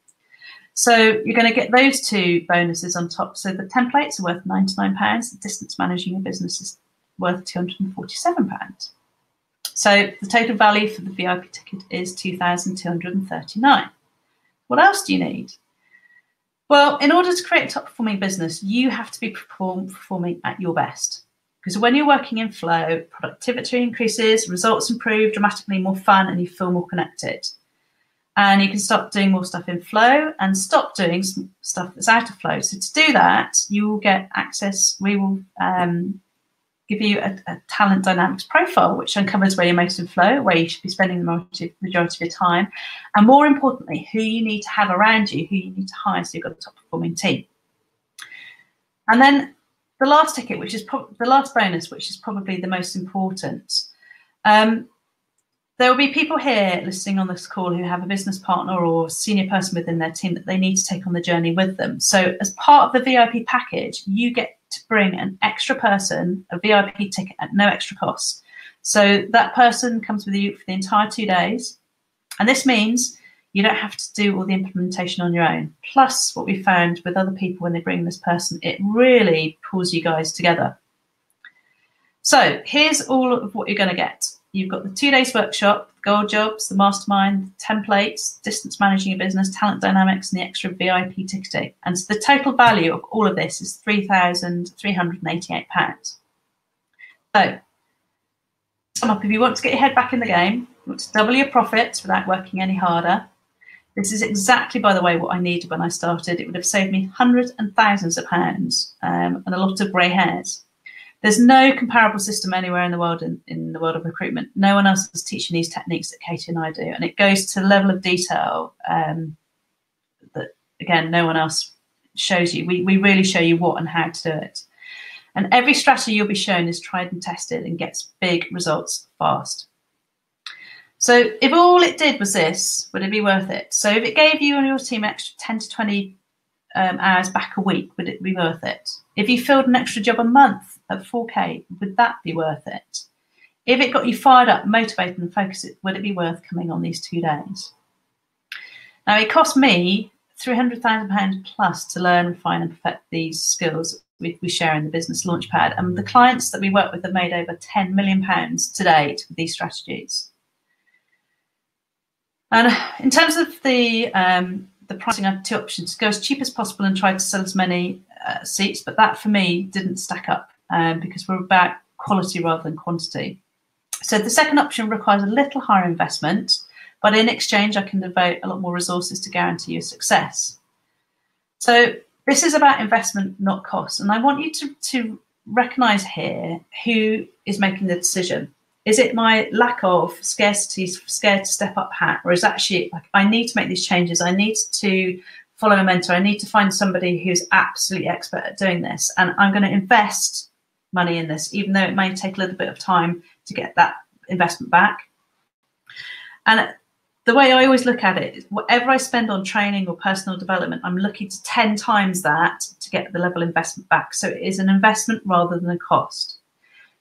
So you're going to get those 2 bonuses on top. So the templates are worth £99. The distance managing your business is worth £247. So the total value for the VIP ticket is £2,239. What else do you need? Well, in order to create a top performing business, you have to be performing at your best. Because when you're working in flow, productivity increases, results improve, dramatically more fun, and you feel more connected. And you can start doing more stuff in flow and stop doing stuff that's out of flow. So to do that, you will get access. We will give you a talent dynamics profile, which uncovers where you're most in flow, where you should be spending the majority of your time, and more importantly, who you need to have around you, who you need to hire so you've got a top performing team. And then the last ticket, which is the last bonus, which is probably the most important. There will be people here listening on this call who have a business partner or senior person within their team that they need to take on the journey with them. So as part of the VIP package, you get to bring an extra person, a VIP ticket at no extra cost. So that person comes with you for the entire 2 days. And this means you don't have to do all the implementation on your own. Plus, what we found with other people when they bring this person, it really pulls you guys together. So here's all of what you're going to get. You've got the 2 days workshop, the gold jobs, the mastermind, the templates, distance managing your business, talent dynamics, and the extra VIP ticketing. And so the total value of all of this is £3,388. So, sum up, if you want to get your head back in the game, you want to double your profits without working any harder. This is exactly, by the way, what I needed when I started. It would have saved me hundreds and thousands of pounds and a lot of grey hairs. There's no comparable system anywhere in the world in the world of recruitment. No one else is teaching these techniques that Katie and I do. And it goes to a level of detail that, again, no one else shows you. We really show you what and how to do it. And every strategy you'll be shown is tried and tested and gets big results fast. So if all it did was this, would it be worth it? So if it gave you and your team an extra 10 to 20 hours back a week, would it be worth it? If you filled an extra job a month at 4K, would that be worth it? If it got you fired up, motivated and focused, would it be worth coming on these 2 days? Now, it cost me £300,000 plus to learn, refine and perfect these skills we share in the Business Launchpad. And the clients that we work with have made over £10 million to date with these strategies. And in terms of the pricing, I have 2 options: go as cheap as possible and try to sell as many seats, but that for me didn't stack up because we're about quality rather than quantity. So the second option requires a little higher investment, but in exchange I can devote a lot more resources to guarantee your success. So this is about investment, not cost. And I want you to recognise here who is making the decision. Is it my lack of scarcity, scared to step up hat, or is actually like, I need to make these changes, I need to follow a mentor, I need to find somebody who's absolutely expert at doing this, and I'm going to invest money in this, even though it may take a little bit of time to get that investment back. And the way I always look at it is whatever I spend on training or personal development, I'm looking to 10 times that to get the level of investment back. So it is an investment rather than a cost.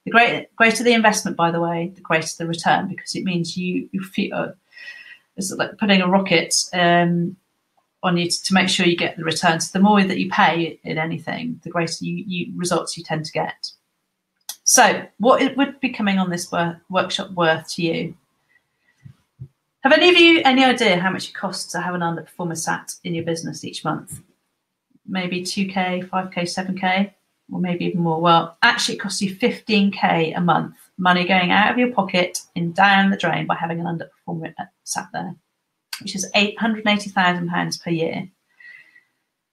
The greater the investment, by the way, the greater the return, because it means you feel it's like putting a rocket on you to make sure you get the return. So the more that you pay in anything, the greater results you tend to get. So what it would be coming on this workshop worth to you? Have any of you any idea how much it costs to have an underperformer sat in your business each month? Maybe 2K, 5K, 7K? or maybe even more. Well, actually it costs you 15k a month, money going out of your pocket and down the drain by having an underperformer sat there, which is £880,000 per year.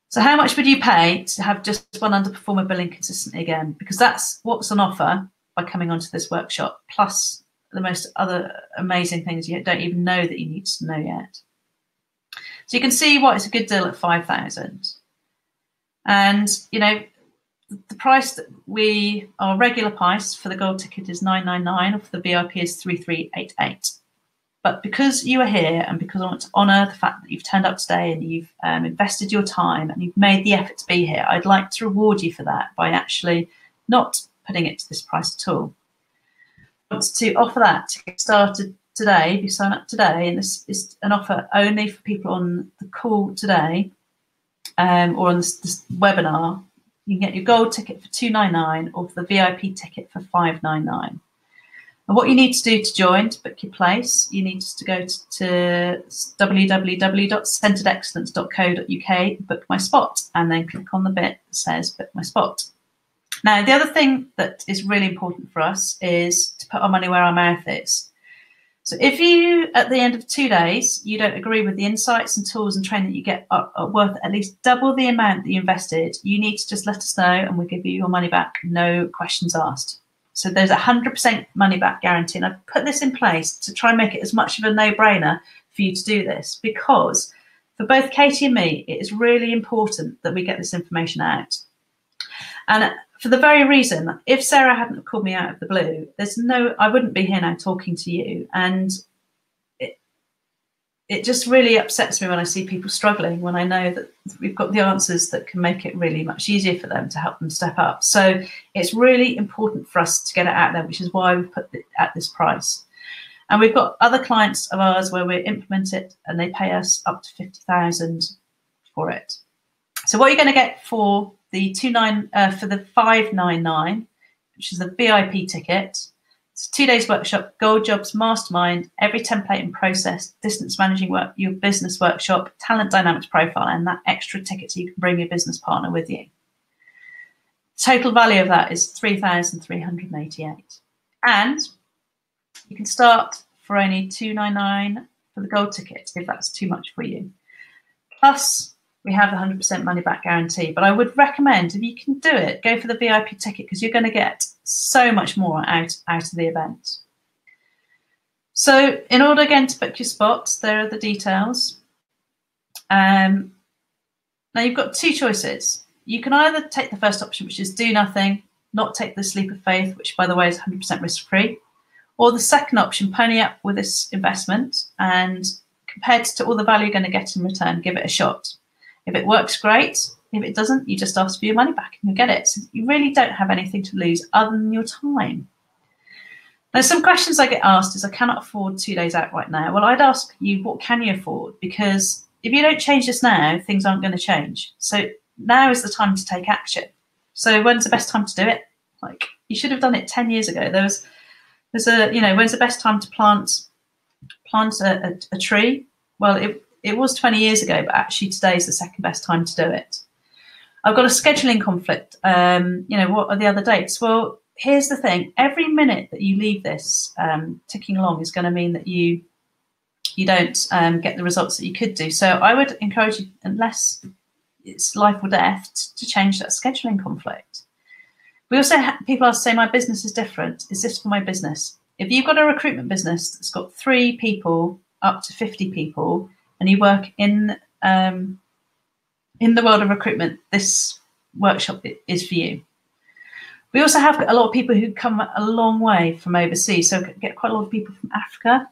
So how much would you pay to have just one underperformer billing consistently again? Because that's what's on offer by coming onto this workshop, plus the most other amazing things you don't even know that you need to know yet. So you can see why it's a good deal at 5,000. And, you know, the price that our regular price for the gold ticket is 999, or for the VIP is 3388. But because you are here, and because I want to honour the fact that you've turned up today and you've invested your time and you've made the effort to be here, I'd like to reward you for that by actually not putting it to this price at all. I want to offer that to get started today. If you sign up today, and this is an offer only for people on the call today, or on this webinar, you can get your gold ticket for $299 or for the VIP ticket for $599. And what you need to do to join, to book your place, you need to go to www.centeredexcellence.co.uk, book my spot, and then click on the bit that says book my spot. Now, the other thing that is really important for us is to put our money where our mouth is. So if you, at the end of 2 days, you don't agree with the insights and tools and training that you get are worth at least double the amount that you invested, you need to just let us know and we'll give you your money back, no questions asked. So there's a 100% money back guarantee. And I've put this in place to try and make it as much of a no-brainer for you to do this, because for both Katie and me, it is really important that we get this information out. And for the very reason, if Sarah hadn't called me out of the blue, I wouldn't be here now talking to you. And it just really upsets me when I see people struggling, when I know that we've got the answers that can make it really much easier for them to help them step up. So it's really important for us to get it out there, which is why we've put it at this price. And we've got other clients of ours where we implement it and they pay us up to 50,000 for it. So what you're going to get for the for the 599, which is the VIP ticket, it's a 2 days workshop, Gold Jobs Mastermind, every template and process, distance managing work, your business workshop, talent dynamics profile, and that extra ticket so you can bring your business partner with you. Total value of that is 3,388. And you can start for only $299 for the gold ticket if that's too much for you. Plus, we have the 100% money back guarantee. But I would recommend, if you can do it, go for the VIP ticket, because you're going to get so much more out of the event. So in order, again, to book your spots, there are the details. Now you've got two choices. You can either take the first option, which is do nothing, not take the leap of faith, which, by the way, is 100% risk-free. Or the second option, pony up with this investment, and compared to all the value you're going to get in return, give it a shot. If it works, great. If it doesn't, you just ask for your money back and you get it. So you really don't have anything to lose other than your time. Now, some questions I get asked is, I cannot afford 2 days out right now. Well, I'd ask you, what can you afford? Because if you don't change this now, things aren't going to change. So now is the time to take action. So when's the best time to do it? Like, you should have done it 10 years ago. There's when's the best time to plant a tree? Well, it was 20 years ago, but actually today is the second best time to do it. I've got a scheduling conflict. What are the other dates? Well, here's the thing. Every minute that you leave this ticking along is going to mean that you don't get the results that you could do. So I would encourage you, unless it's life or death, to change that scheduling conflict. We also have people say, my business is different. Is this for my business? If you've got a recruitment business that's got 3 people up to 50 people, and you work in the world of recruitment, this workshop is for you. We also have a lot of people who come a long way from overseas. So get quite a lot of people from Africa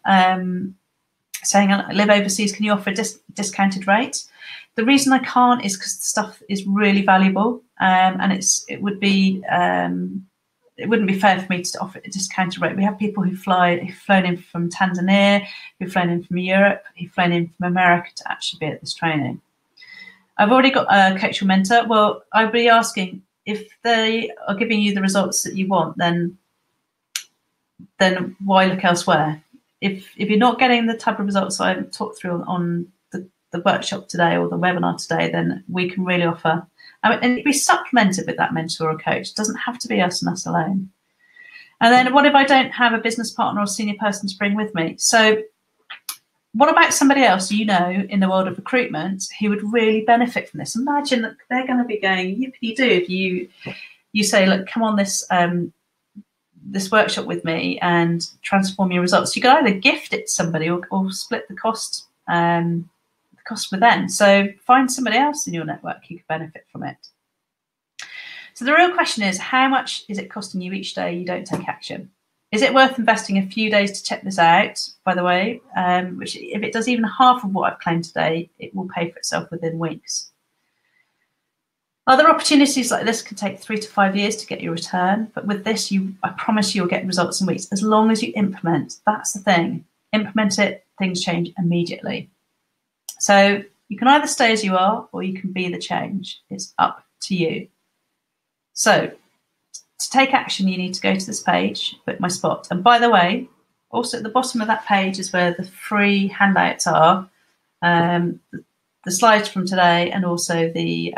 saying, I live overseas, can you offer a discounted rate? The reason I can't is because the stuff is really valuable, and it wouldn't be fair for me to offer a discounted rate. We have people who've flown in from Tanzania, who've flown in from Europe, who've flown in from America to actually be at this training. I've already got a coach or mentor. Well, I'd be asking, if they are giving you the results that you want, then why look elsewhere? If you're not getting the type of results I talked through on the workshop today or the webinar today, then we can really offer and be supplemented with that mentor or coach. It doesn't have to be us and us alone. And then what if I don't have a business partner or senior person to bring with me? So what about somebody else in the world of recruitment who would really benefit from this? Imagine that they're going to be going yippity-doo if you say, look, come on this workshop with me and transform your results. You could either gift it to somebody or split the cost with them. So find somebody else in your network who could benefit from it. So the real question is, how much is it costing you each day you don't take action? Is it worth investing a few days to check this out, by the way, which if it does even half of what I've claimed today, it will pay for itself within weeks. Other opportunities like this can take 3 to 5 years to get your return, but with this, I promise you'll get results in weeks, as long as you implement. That's the thing. Implement it, things change immediately. So you can either stay as you are, or you can be the change. It's up to you. So to take action, you need to go to this page, book my spot. And by the way, also at the bottom of that page is where the free handouts are, the slides from today, and also the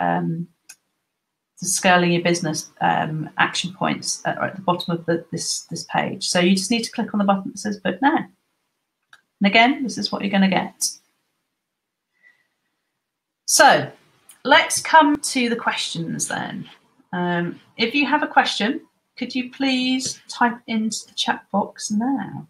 scaling your business action points are at the bottom of this page. So you just need to click on the button that says book now. And again, this is what you're going to get. So let's come to the questions then. If you have a question, could you please type into the chat box now?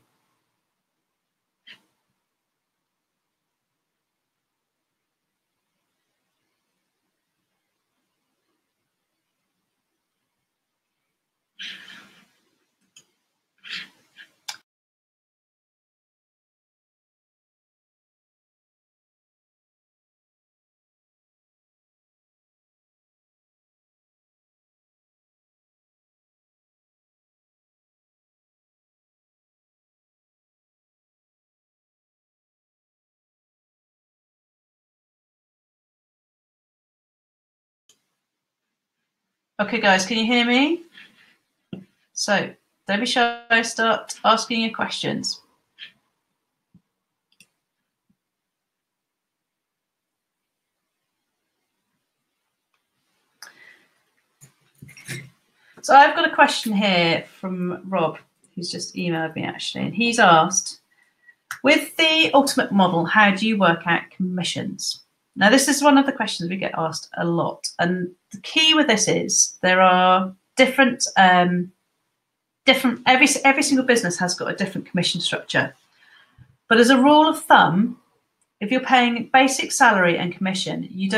Okay, guys, can you hear me? So don't be shy, start asking your questions. So I've got a question here from Rob, who's just emailed me actually, and he's asked, with the ultimate model, how do you work out commissions? Now, this is one of the questions we get asked a lot. And the key with this is there are every single business has got a different commission structure. But as a rule of thumb, if you're paying basic salary and commission, you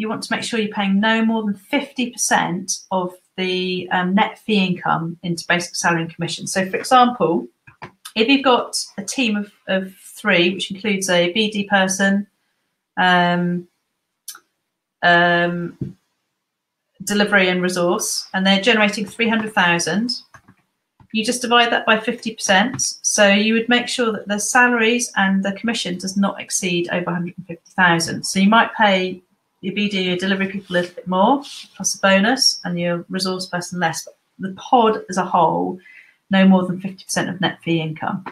want to make sure you're paying no more than 50% of the net fee income into basic salary and commission. So, for example, if you've got a team of 3, which includes a BD person, delivery and resource, and they're generating 300,000, you just divide that by 50%. So you would make sure that the salaries and the commission does not exceed over 150,000. So you might pay your BD, your delivery people a little bit more, plus a bonus, and your resource person less. But the pod as a whole, no more than 50% of net fee income.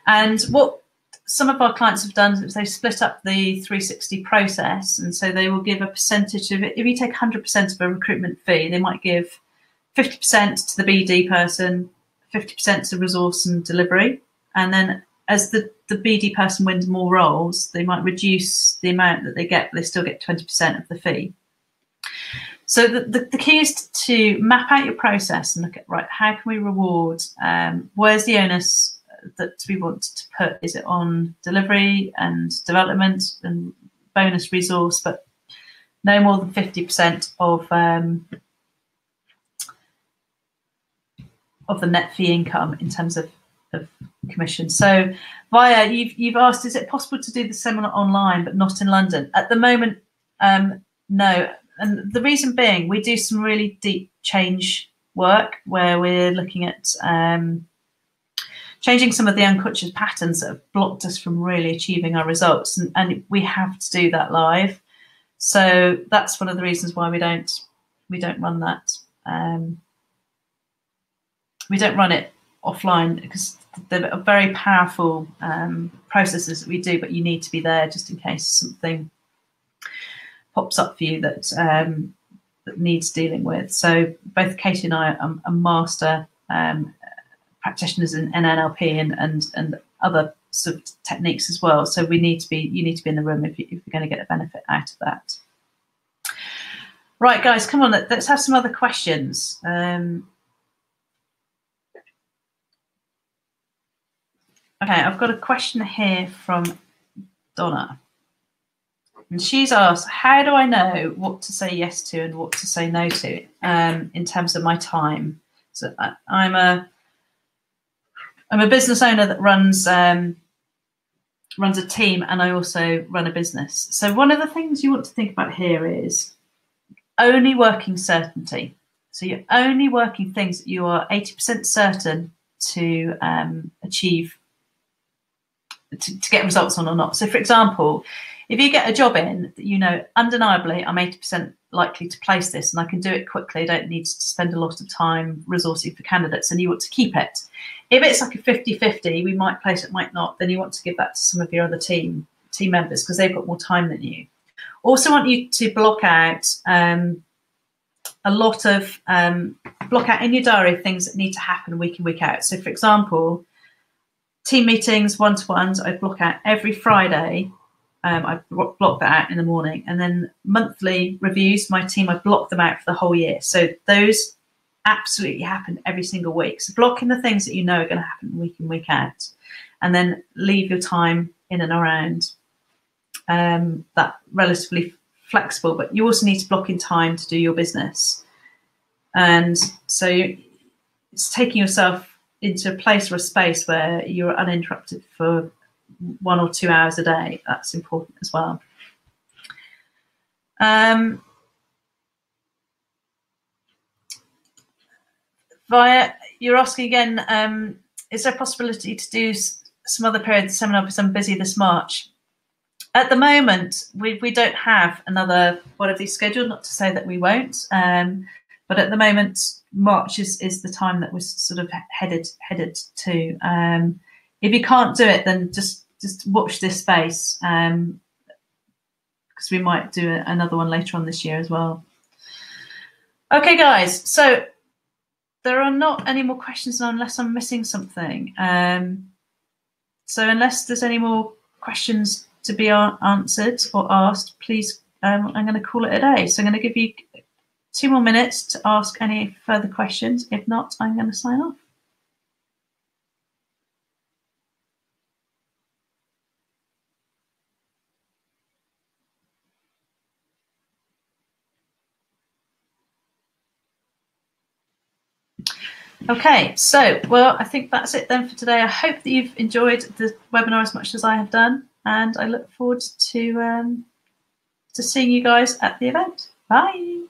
And what some of our clients have done is they've split up the 360 process. And so they will give a percentage of it. If you take 100% of a recruitment fee, they might give 50% to the BD person, 50% to resource and delivery. And then as the BD person wins more roles, they might reduce the amount that they get, but they still get 20% of the fee. So the key is to map out your process and look at, right, how can we reward? Where's the onus that we want to put? Is it on delivery and development and bonus resource, but no more than 50% of the net fee income in terms of commission. So Via, you've asked, is it possible to do the seminar online but not in London? At the moment, no. And the reason being, we do some really deep change work where we're looking at changing some of the unconscious patterns that have blocked us from really achieving our results. And we have to do that live. So that's one of the reasons why we don't run that. We don't run it offline because they're very powerful processes that we do, but you need to be there just in case something pops up for you that that needs dealing with. So both Katie and I are master practitioners in NLP and other sort of techniques as well. So you need to be in the room if you're going to get a benefit out of that. Right, guys, come on, let's have some other questions. Okay, I've got a question here from Donna. And she's asked, how do I know what to say yes to and what to say no to in terms of my time? So I'm a business owner that runs a team, and I also run a business. So one of the things you want to think about here is only working certainty. So you're only working things that you are 80% certain to achieve, to get results on or not. So for example, if you get a job in that you know undeniably I'm 80% likely to place this and I can do it quickly, I don't need to spend a lot of time resourcing for candidates, and you want to keep it. If it's like a 50-50, we might place it, might not, then you want to give that to some of your other team members because they've got more time than you. Also want you to block out block out in your diary things that need to happen week in, week out. So for example, team meetings, one-to-ones, I block out every Friday. I block that out in the morning. And then monthly reviews, my team, I block them out for the whole year. So those absolutely happen every single week. So blocking the things that you know are going to happen week in, week out, and then leave your time in and around that relatively flexible. But you also need to block in time to do your business. And so it's taking yourself into a place or a space where you're uninterrupted for 1 or 2 hours a day. That's important as well. You're asking again, is there a possibility to do some other period seminar because I'm busy this March? At the moment, we don't have another one of these scheduled, not to say that we won't, but at the moment, March is the time that we're sort of headed to. If you can't do it, then just watch this space, because we might do another one later on this year as well. Okay, guys, so there are not any more questions now unless I'm missing something. So unless there's any more questions to be answered or asked, please, I'm going to call it a day. So I'm going to give you 2 more minutes to ask any further questions. If not, I'm going to sign off. Okay, so, well, I think that's it then for today. I hope that you've enjoyed the webinar as much as I have done, and I look forward to seeing you guys at the event. Bye.